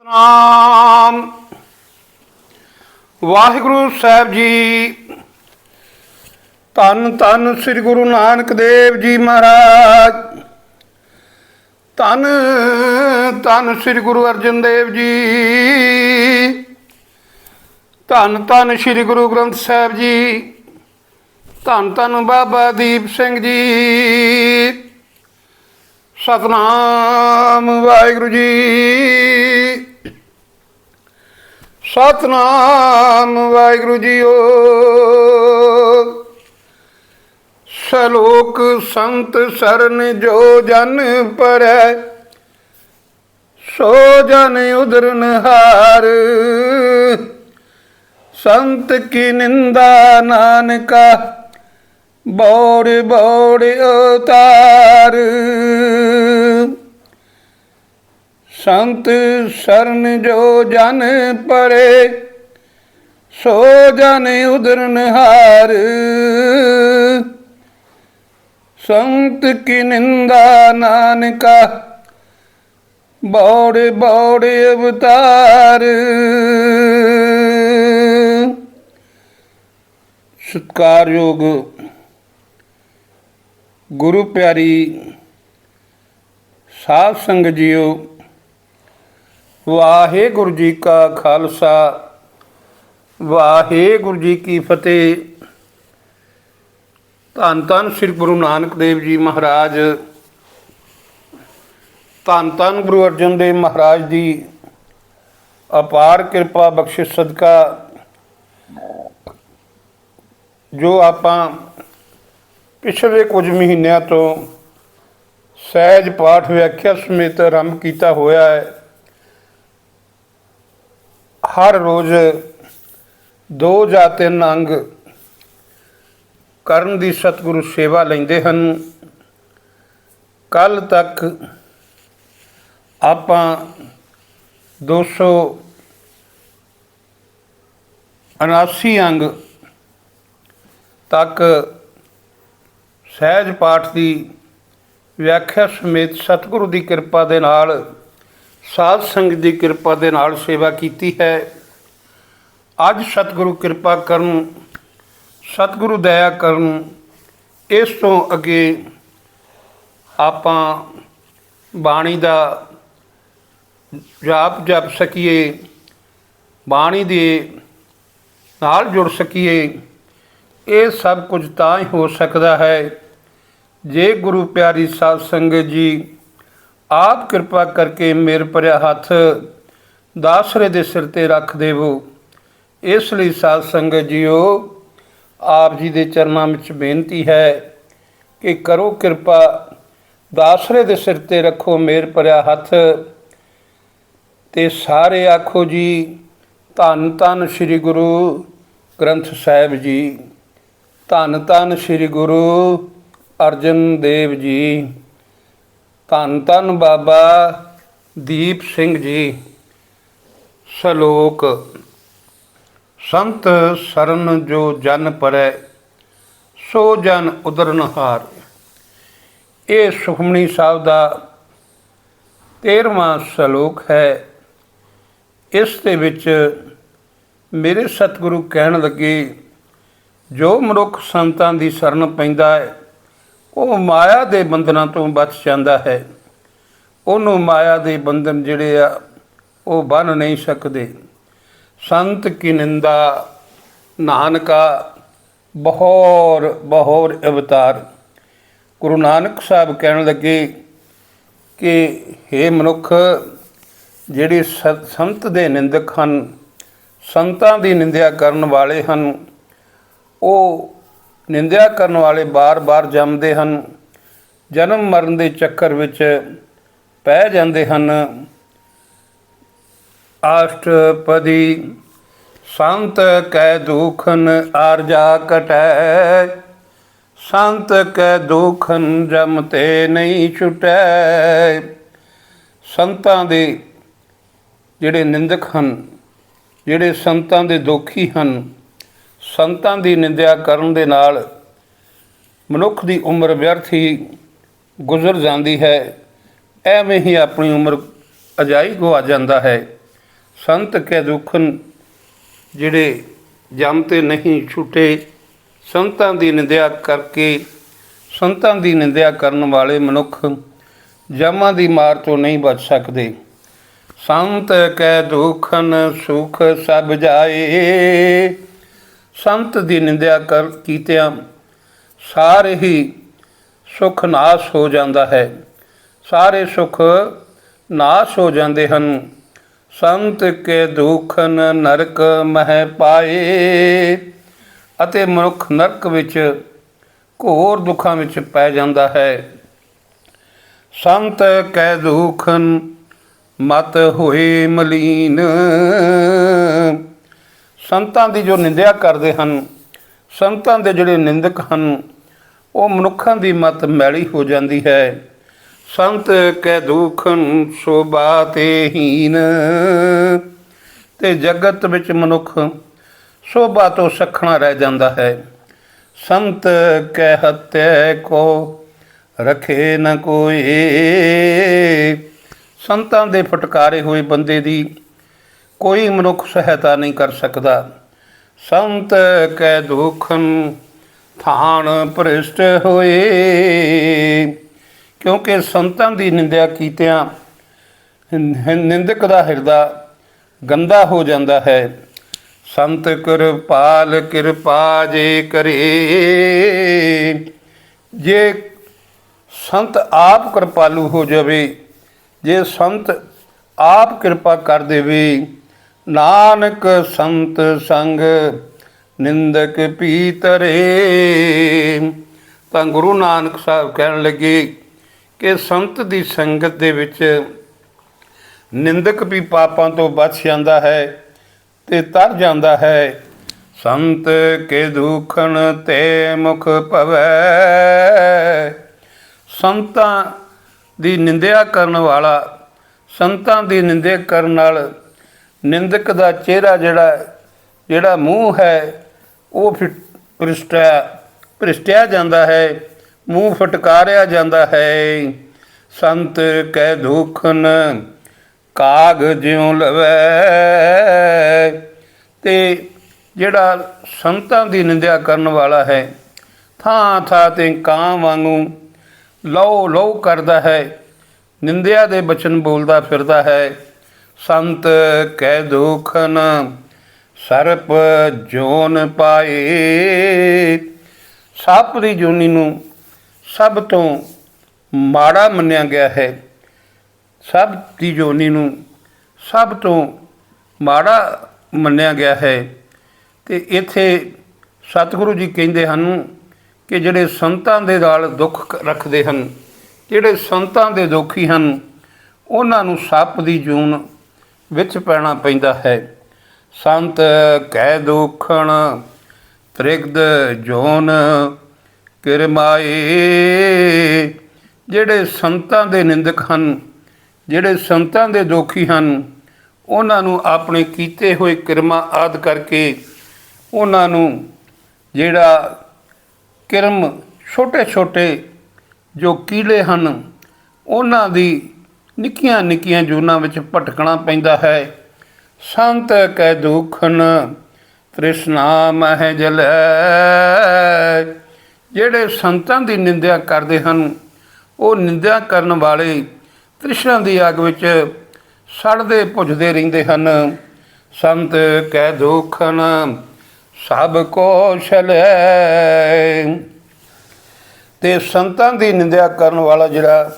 ਨਾਮ ਵਾਹਿਗੁਰੂ ਸਾਹਿਬ ਜੀ। ਧੰਨ ਧੰਨ ਸ੍ਰੀ ਗੁਰੂ ਨਾਨਕ ਦੇਵ ਜੀ ਮਹਾਰਾਜ। ਧੰਨ ਧੰਨ ਸ੍ਰੀ ਗੁਰੂ ਅਰਜਨ ਦੇਵ ਜੀ। ਧੰਨ ਧੰਨ ਸ੍ਰੀ ਗੁਰੂ ਗ੍ਰੰਥ ਸਾਹਿਬ ਜੀ। ਧੰਨ ਧੰਨ ਬਾਬਾ ਦੀਪ ਸਿੰਘ ਜੀ। ਸਤਿਨਾਮ ਵਾਹਿਗੁਰੂ ਜੀ। ਸਤਿਨਾਮ ਵਾਹਿਗੁਰੂ ਜੀਓ। ਸਲੋਕ ਸੰਤ ਸਰਨ ਜੋ ਜਨ ਪਰੈ, ਸੋ ਜਨ ਉਦਰਨ ਹਾਰ। ਸੰਤ ਕੀ ਨਿੰਦਾ ਨਾਨਕਾ, ਬੌੜ ਬੌੜ ਉਤਾਰ। ਸੰਤ ਸਰਨ ਜੋ ਜਨ ਪਰੇ, ਸੋ ਜਨ ਉਦਰਨ ਹਾਰ। ਸੰਤ ਕੀ ਨਿੰਦਾ ਨਾਨਕਾ, ਬੌੜ ਬੌੜ ਅਵਤਾਰ। ਸਤਿਕਾਰਯੋਗ ਗੁਰੂ ਪਿਆਰੀ ਸਾਧ ਸੰਗਤ ਜੀਓ, ਵਾਹਿਗੁਰੂ ਜੀ ਕਾ ਖਾਲਸਾ, ਵਾਹਿਗੁਰੂ ਜੀ ਕੀ ਫਤਿਹ। ਧੰਨ ਧੰਨ ਸ੍ਰੀ ਗੁਰੂ ਨਾਨਕ ਦੇਵ ਜੀ ਮਹਾਰਾਜ। ਧੰਨ ਧੰਨ ਗੁਰੂ ਅਰਜਨ ਦੇਵ ਮਹਾਰਾਜ ਦੀ ਅਪਾਰ ਕਿਰਪਾ ਬਖਸ਼ਿਸ਼ ਸਦਕਾ ਜੋ ਆਪਾਂ ਪਿਛਲੇ ਕੁਝ ਮਹੀਨਿਆਂ ਤੋਂ ਸਹਿਜ ਪਾਠ ਵਿਆਖਿਆ ਸਮੇਤ ਆਰੰਭ ਕੀਤਾ ਹੋਇਆ ਹੈ। ਹਰ ਰੋਜ਼ 2 ਜਾਂ 3 ਅੰਗ ਕਰਨ ਦੀ ਸਤਿਗੁਰੂ ਸੇਵਾ ਲੈਂਦੇ ਹਨ। ਕੱਲ੍ਹ ਤੱਕ ਆਪਾਂ 279 ਅੰਗ ਤੱਕ ਸਹਿਜ ਪਾਠ ਦੀ ਵਿਆਖਿਆ ਸਮੇਤ ਸਤਿਗੁਰੂ ਦੀ ਕਿਰਪਾ ਦੇ ਨਾਲ, ਸਾਧ ਸੰਗਤ ਦੀ ਕਿਰਪਾ ਦੇ ਨਾਲ ਸੇਵਾ ਕੀਤੀ ਹੈ। ਅੱਜ ਸਤਿਗੁਰੂ ਕਿਰਪਾ ਕਰਨ, ਸਤਿਗੁਰੂ ਦਇਆ ਕਰਨ, ਇਸ ਤੋਂ ਅੱਗੇ ਆਪਾਂ ਬਾਣੀ ਦਾ ਜਾਪ ਜਪ ਸਕੀਏ, ਬਾਣੀ ਦੇ ਨਾਲ ਜੁੜ ਸਕੀਏ। ਇਹ ਸਭ ਕੁਝ ਤਾਂ ਹੀ ਹੋ ਸਕਦਾ ਹੈ ਜੇ ਗੁਰੂ ਪਿਆਰੀ ਸਾਧ ਸੰਗਤ ਜੀ ਆਪ ਕਿਰਪਾ ਕਰਕੇ ਮੇਰ ਭਰਿਆ ਹੱਥ ਦਾਸਰੇ ਦੇ ਸਿਰ 'ਤੇ ਰੱਖ ਦੇਵੋ। ਇਸ ਲਈ ਸਾਧ ਸੰਗਤ ਜੀਓ, ਆਪ ਜੀ ਦੇ ਚਰਨਾਂ ਵਿੱਚ ਬੇਨਤੀ ਹੈ ਕਿ ਕਰੋ ਕਿਰਪਾ, ਦਾਸਰੇ ਦੇ ਸਿਰ 'ਤੇ ਰੱਖੋ ਮੇਰ ਭਰਿਆ ਹੱਥ, ਤੇ ਸਾਰੇ ਆਖੋ ਜੀ ਧੰਨ ਧੰਨ ਸ੍ਰੀ ਗੁਰੂ ਗ੍ਰੰਥ ਸਾਹਿਬ ਜੀ। ਧੰਨ ਧੰਨ ਸ੍ਰੀ ਗੁਰੂ ਅਰਜਨ ਦੇਵ ਜੀ। ਧੰਨ ਧੰਨ ਬਾਬਾ ਦੀਪ ਸਿੰਘ ਜੀ। ਸਲੋਕ ਸੰਤ ਸਰਨ ਜੋ ਜਨ ਪਰੈ, ਸੋ ਜਨ ਉਦਰਨ ਹਾਰ। ਇਹ ਸੁਖਮਨੀ ਸਾਹਿਬ ਦਾ 13ਵਾਂ ਸਲੋਕ ਹੈ। ਇਸ ਦੇ ਵਿੱਚ ਮੇਰੇ ਸਤਿਗੁਰੂ ਕਹਿਣ ਲੱਗੇ, ਜੋ ਮਨੁੱਖ ਸੰਤਾਂ ਦੀ ਸ਼ਰਨ ਪੈਂਦਾ ਹੈ ਉਹ ਮਾਇਆ ਦੇ ਬੰਧਨਾਂ ਤੋਂ ਬਚ ਜਾਂਦਾ ਹੈ। ਉਹਨੂੰ ਮਾਇਆ ਦੇ ਬੰਧਨ ਜਿਹੜੇ ਆ ਉਹ ਬੰਨ੍ਹ ਨਹੀਂ ਸਕਦੇ। ਸੰਤ ਕੀ ਨਿੰਦਾ ਨਾਨਕਾ, ਬਹੁਰ ਬਹੁਰ ਅਵਤਾਰ। ਗੁਰੂ ਨਾਨਕ ਸਾਹਿਬ ਕਹਿਣ ਲੱਗੇ ਕਿ ਹੇ ਮਨੁੱਖ, ਜਿਹੜੇ ਸੰਤ ਦੇ ਨਿੰਦਕ ਹਨ, ਸੰਤਾਂ ਦੀ ਨਿੰਦਿਆ ਕਰਨ ਵਾਲੇ ਹਨ, ਉਹ ਨਿੰਦਿਆ ਕਰਨ ਵਾਲੇ ਬਾਰ-ਬਾਰ ਜੰਮਦੇ ਹਨ, ਜਨਮ ਮਰਨ ਦੇ ਚੱਕਰ ਵਿੱਚ ਪੈ ਜਾਂਦੇ ਹਨ। ਅਸ਼ਟਪਦੀ ਸੰਤ ਕੈ ਦੁਖਨ ਆਰਜਾ ਕਟੈ, ਸੰਤ ਕੈ ਦੁਖਨ ਜਮ ਤੇ ਨਹੀਂ ਛੁਟੈ। ਸੰਤਾਂ ਦੇ ਜਿਹੜੇ ਨਿੰਦਕ ਹਨ, ਜਿਹੜੇ ਸੰਤਾਂ ਦੇ ਦੋਖੀ ਹਨ, ਸੰਤਾਂ ਦੀ ਨਿੰਦਿਆ ਕਰਨ ਦੇ ਨਾਲ ਮਨੁੱਖ ਦੀ ਉਮਰ ਵਿਅਰਥ ਹੀ ਗੁਜ਼ਰ ਜਾਂਦੀ ਹੈ। ਐਵੇਂ ਹੀ ਆਪਣੀ ਉਮਰ ਅਜਾਈ ਗਵਾ ਜਾਂਦਾ ਹੈ। ਸੰਤ ਕੈ ਦੁਖਨ, ਜਿਹੜੇ ਜਮ ਤੇ ਨਹੀਂ ਛੁੱਟੇ, ਸੰਤਾਂ ਦੀ ਨਿੰਦਿਆ ਕਰਕੇ, ਸੰਤਾਂ ਦੀ ਨਿੰਦਿਆ ਕਰਨ ਵਾਲੇ ਮਨੁੱਖ ਜਮਾਂ ਦੀ ਮਾਰ ਤੋਂ ਨਹੀਂ ਬਚ ਸਕਦੇ। ਸੰਤ ਕੈ ਦੁਖਨ ਸੁਖ ਸਭ ਜਾਏ, ਸੰਤ ਦੀ ਨਿੰਦਿਆ ਕੀਤਿਆਂ ਸਾਰੇ ਹੀ ਸੁਖ ਨਾਸ਼ ਹੋ ਜਾਂਦਾ ਹੈ, ਸਾਰੇ ਸੁਖ ਨਾਸ਼ ਹੋ ਜਾਂਦੇ ਹਨ। ਸੰਤ ਕੇ ਦੁਖਨ ਨਰਕ ਮਹਿ ਪਾਏ, ਅਤੇ ਮਨੁੱਖ ਨਰਕ ਵਿੱਚ ਘੋਰ ਦੁੱਖਾਂ ਵਿੱਚ ਪੈ ਜਾਂਦਾ ਹੈ। ਸੰਤ ਕੈ ਦੁਖਨ ਮਤ ਹੋਏ ਮਲੀਨ, ਸੰਤਾਂ ਦੀ ਜੋ ਨਿੰਦਿਆ ਕਰਦੇ ਹਨ, ਸੰਤਾਂ ਦੇ ਜਿਹੜੇ ਨਿੰਦਕ ਹਨ, ਉਹ ਮਨੁੱਖਾਂ ਦੀ ਮਤ ਮੈਲੀ ਹੋ ਜਾਂਦੀ ਹੈ। ਸੰਤ ਕੈ ਦੁਖਨ ਸੋਭਾ ਤੇ ਹੀਨ, ਤੇ ਜਗਤ ਵਿੱਚ ਮਨੁੱਖ ਸੋਭਾ ਤੋਂ ਸੱਖਣਾ ਰਹਿ ਜਾਂਦਾ ਹੈ। ਸੰਤ ਕੈ ਹੱਤਿਆ ਕੋ ਰਖੇ ਨ ਕੋਈ, ਸੰਤਾਂ ਦੇ ਫਟਕਾਰੇ ਹੋਏ ਬੰਦੇ ਦੀ ਕੋਈ ਮਨੁੱਖ ਸਹਾਇਤਾ ਨਹੀਂ ਕਰ ਸਕਦਾ। ਸੰਤ ਕੈ ਦੁਖਨ ਥਾਨ ਭ੍ਰਿਸ਼ਟ ਹੋਏ, ਕਿਉਂਕਿ ਸੰਤਾਂ ਦੀ ਨਿੰਦਿਆ ਕੀਤਿਆਂ ਨਿੰਦਕ ਦਾ ਹਿਰਦਾ ਗੰਦਾ ਹੋ ਜਾਂਦਾ ਹੈ। ਸੰਤ ਕਿਰਪਾਲ ਕਿਰਪਾ ਜੇ ਕਰੇ, ਜੇ ਸੰਤ ਆਪ ਕਿਰਪਾਲੂ ਹੋ ਜਾਵੇ, ਜੇ ਸੰਤ ਆਪ ਕਿਰਪਾ ਕਰ ਦੇਵੇ, ਨਾਨਕ ਸੰਤ ਸੰਗ ਨਿੰਦਕ ਪੀਤਰੇ, ਤਾਂ ਗੁਰੂ ਨਾਨਕ ਸਾਹਿਬ ਕਹਿਣ ਲੱਗੇ ਕਿ ਸੰਤ ਦੀ ਸੰਗਤ ਦੇ ਵਿੱਚ ਨਿੰਦਕ ਵੀ ਪਾਪਾਂ ਤੋਂ ਬਚ ਜਾਂਦਾ ਹੈ ਤੇ ਤਰ ਜਾਂਦਾ ਹੈ। ਸੰਤ ਕੇ ਦੁਖਨ ਤੇ ਮੁਖ ਭਵੈ, ਸੰਤਾਂ ਦੀ ਨਿੰਦਿਆ ਕਰਨ ਵਾਲਾ, ਸੰਤਾਂ ਦੀ ਨਿੰਦਿਆ ਕਰਨ ਨਾਲ ਨਿੰਦਕ ਦਾ ਚਿਹਰਾ ਜਿਹੜਾ ਮੂੰਹ ਹੈ ਉਹ ਭ੍ਰਿਸ਼ਟਿਆ ਜਾਂਦਾ ਹੈ, ਮੂੰਹ ਫਟਕਾਰਿਆ ਜਾਂਦਾ ਹੈ। ਸੰਤ ਕੈ ਦੁਖਨ ਕਾਗ ਜਿਉ ਲਵੈ, ਤੇ ਜਿਹੜਾ ਸੰਤਾਂ ਦੀ ਨਿੰਦਿਆ ਕਰਨ ਵਾਲਾ ਹੈ, ਥਾਂ ਥਾਂ 'ਤੇ ਕਾਂ ਵਾਂਗੂ ਲਹੂ ਲਹੂ ਕਰਦਾ ਹੈ, ਨਿੰਦਿਆ ਦੇ ਬਚਨ ਬੋਲਦਾ ਫਿਰਦਾ ਹੈ। ਸੰਤ ਕੈ ਦੁਖਨ ਸਰਪ ਜੋਨ ਪਾਏ, ਸੱਪ ਦੀ ਜੋਨੀ ਨੂੰ ਸਭ ਤੋਂ ਮਾੜਾ ਮੰਨਿਆ ਗਿਆ ਹੈ, ਸਭ ਦੀ ਜੋਨੀ ਨੂੰ ਸਭ ਤੋਂ ਮਾੜਾ ਮੰਨਿਆ ਗਿਆ ਹੈ। ਅਤੇ ਇੱਥੇ ਸਤਿਗੁਰੂ ਜੀ ਕਹਿੰਦੇ ਹਨ ਕਿ ਜਿਹੜੇ ਸੰਤਾਂ ਦੇ ਨਾਲ ਦੁੱਖ ਰੱਖਦੇ ਹਨ, ਜਿਹੜੇ ਸੰਤਾਂ ਦੇ ਦੁਖੀ ਹਨ, ਉਹਨਾਂ ਨੂੰ ਸੱਪ ਦੀ ਜੂਨ ਵਿੱਚ ਪੈਣਾ ਪੈਂਦਾ ਹੈ। ਸੰਤ ਕੈ ਦੁਖਣ ਤ੍ਰਿਗਦ ਜੋਨ ਕਿਰਮਾਏ, ਜਿਹੜੇ ਸੰਤਾਂ ਦੇ ਨਿੰਦਕ ਹਨ, ਜਿਹੜੇ ਸੰਤਾਂ ਦੇ ਦੋਖੀ ਹਨ, ਉਹਨਾਂ ਨੂੰ ਆਪਣੇ ਕੀਤੇ ਹੋਏ ਕਿਰਮਾਂ ਆਦਿ ਕਰਕੇ ਉਹਨਾਂ ਨੂੰ ਜਿਹੜਾ ਕਿਰਮ ਛੋਟੇ ਛੋਟੇ ਜੋ ਕੀੜੇ ਹਨ, ਉਹਨਾਂ ਦੀ ਨਿੱਕੀਆਂ ਨਿੱਕੀਆਂ ਜੂਨਾਂ ਵਿੱਚ ਭਟਕਣਾ ਪੈਂਦਾ ਹੈ। ਸੰਤ ਕੈ ਦੁਖਨ ਤ੍ਰਿਸ਼ਨਾ ਮਹਿ ਜਲੈ, ਜਿਹੜੇ ਸੰਤਾਂ ਦੀ ਨਿੰਦਿਆ ਕਰਦੇ ਹਨ, ਉਹ ਨਿੰਦਿਆ ਕਰਨ ਵਾਲੇ ਤ੍ਰਿਸ਼ਨਾ ਦੀ ਅੱਗ ਵਿੱਚ ਸੜਦੇ ਭੁੱਜਦੇ ਰਹਿੰਦੇ ਹਨ। ਸੰਤ ਕੈ ਦੁਖਨ ਸਭ ਕੋ ਛਲੈ, ਤੇ ਸੰਤਾਂ ਦੀ ਨਿੰਦਿਆ ਕਰਨ ਵਾਲਾ ਜਿਹੜਾ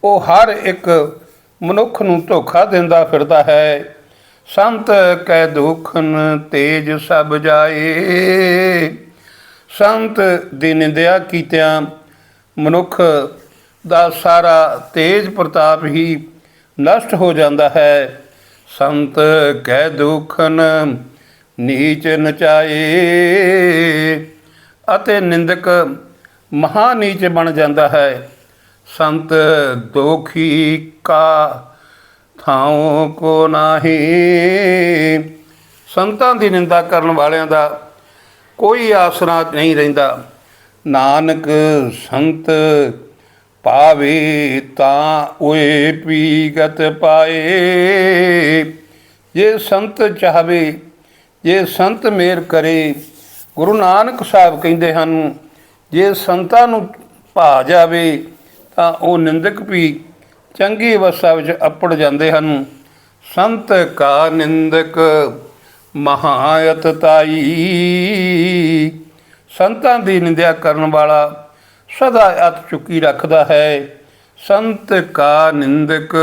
ਉਹ ਹਰ ਇੱਕ ਮਨੁੱਖ ਨੂੰ ਧੋਖਾ ਦਿੰਦਾ ਫਿਰਦਾ ਹੈ। ਸੰਤ ਕੈ ਦੁਖਨ ਤੇਜ ਸਭ ਜਾਏ, ਸੰਤ ਦੀ ਨਿੰਦਿਆ ਕੀਤਿਆਂ ਮਨੁੱਖ ਦਾ ਸਾਰਾ ਤੇਜ ਪ੍ਰਤਾਪ ਹੀ ਨਸ਼ਟ ਹੋ ਜਾਂਦਾ ਹੈ। ਸੰਤ ਕੈ ਦੁਖਨ ਨੀਚ ਨਚਾਏ, ਅਤੇ ਨਿੰਦਕ ਮਹਾ ਨੀਚ ਬਣ ਜਾਂਦਾ ਹੈ। ਸੰਤ ਦੋਖੀ ਕਾ ਥਾਉ ਕੋ ਨਾਹੀ, ਸੰਤਾਂ ਦੀ ਨਿੰਦਾ ਕਰਨ ਵਾਲਿਆਂ ਦਾ ਕੋਈ ਆਸਰਾ ਨਹੀਂ ਰਹਿੰਦਾ। ਨਾਨਕ ਸੰਤ ਪਾਵੇ ਤਾਂ ਓਏ ਪੀਗਤ ਪਾਏ, ਜੇ ਸੰਤ ਚਾਹਵੇ, ਜੇ ਸੰਤ ਮੇਰ ਕਰੇ। ਗੁਰੂ ਨਾਨਕ ਸਾਹਿਬ ਕਹਿੰਦੇ ਹਨ, ਜੇ ਸੰਤਾਂ ਨੂੰ ਭਾ ਜਾਵੇ ਤਾਂ ਉਹ ਨਿੰਦਕ ਵੀ ਚੰਗੀ ਅਵਸਥਾ ਵਿੱਚ ਅੱਪੜ ਜਾਂਦੇ ਹਨ। ਸੰਤ ਕਾ ਨਿੰਦਕ ਮਹਾਅਤ ਤਾਈ। ਸੰਤਾਂ ਦੀ ਨਿੰਦਿਆ ਕਰਨ ਵਾਲਾ ਸਦਾ ਅੱਤ ਚੁੱਕੀ ਰੱਖਦਾ ਹੈ। ਸੰਤ ਕਾ ਨਿੰਦਕ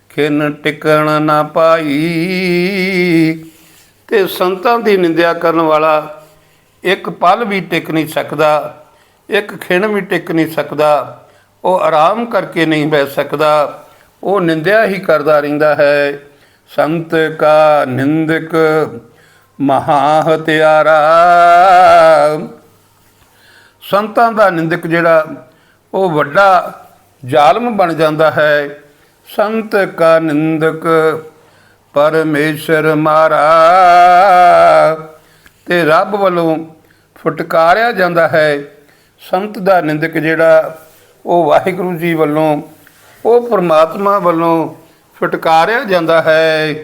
ਖਿਨ ਟਿਕਣ ਨਾ ਪਾਈ। ਤੇ ਸੰਤਾਂ ਦੀ ਨਿੰਦਿਆ ਕਰਨ ਵਾਲਾ ਇੱਕ ਪਲ ਵੀ ਟਿਕ ਨਹੀਂ ਸਕਦਾ, ਇੱਕ ਖਿਣ ਵੀ ਟਿਕ ਨਹੀਂ ਸਕਦਾ। ਉਹ ਆਰਾਮ ਕਰਕੇ ਨਹੀਂ ਬਹਿ ਸਕਦਾ, ਉਹ ਨਿੰਦਿਆ ਹੀ ਕਰਦਾ ਰਹਿੰਦਾ ਹੈ। ਸੰਤ ਕਾ ਨਿੰਦਕ ਮਹਾ ਹਤਿਆਰਾ। ਸੰਤਾਂ ਦਾ ਨਿੰਦਕ ਜਿਹੜਾ ਉਹ ਵੱਡਾ ਜ਼ਾਲਮ ਬਣ ਜਾਂਦਾ ਹੈ। ਸੰਤ ਕਾ ਨਿੰਦਕ ਪਰਮੇਸ਼ਰ ਮਾਰਾ। ਤੇ ਰੱਬ ਵੱਲੋਂ ਫਟਕਾਰਿਆ ਜਾਂਦਾ ਹੈ। ਸੰਤ ਦਾ ਨਿੰਦਕ ਜਿਹੜਾ ਉਹ ਵਾਹਿਗੁਰੂ ਜੀ ਵੱਲੋਂ, ਉਹ ਪਰਮਾਤਮਾ ਵੱਲੋਂ ਫਟਕਾਰਿਆ ਜਾਂਦਾ ਹੈ।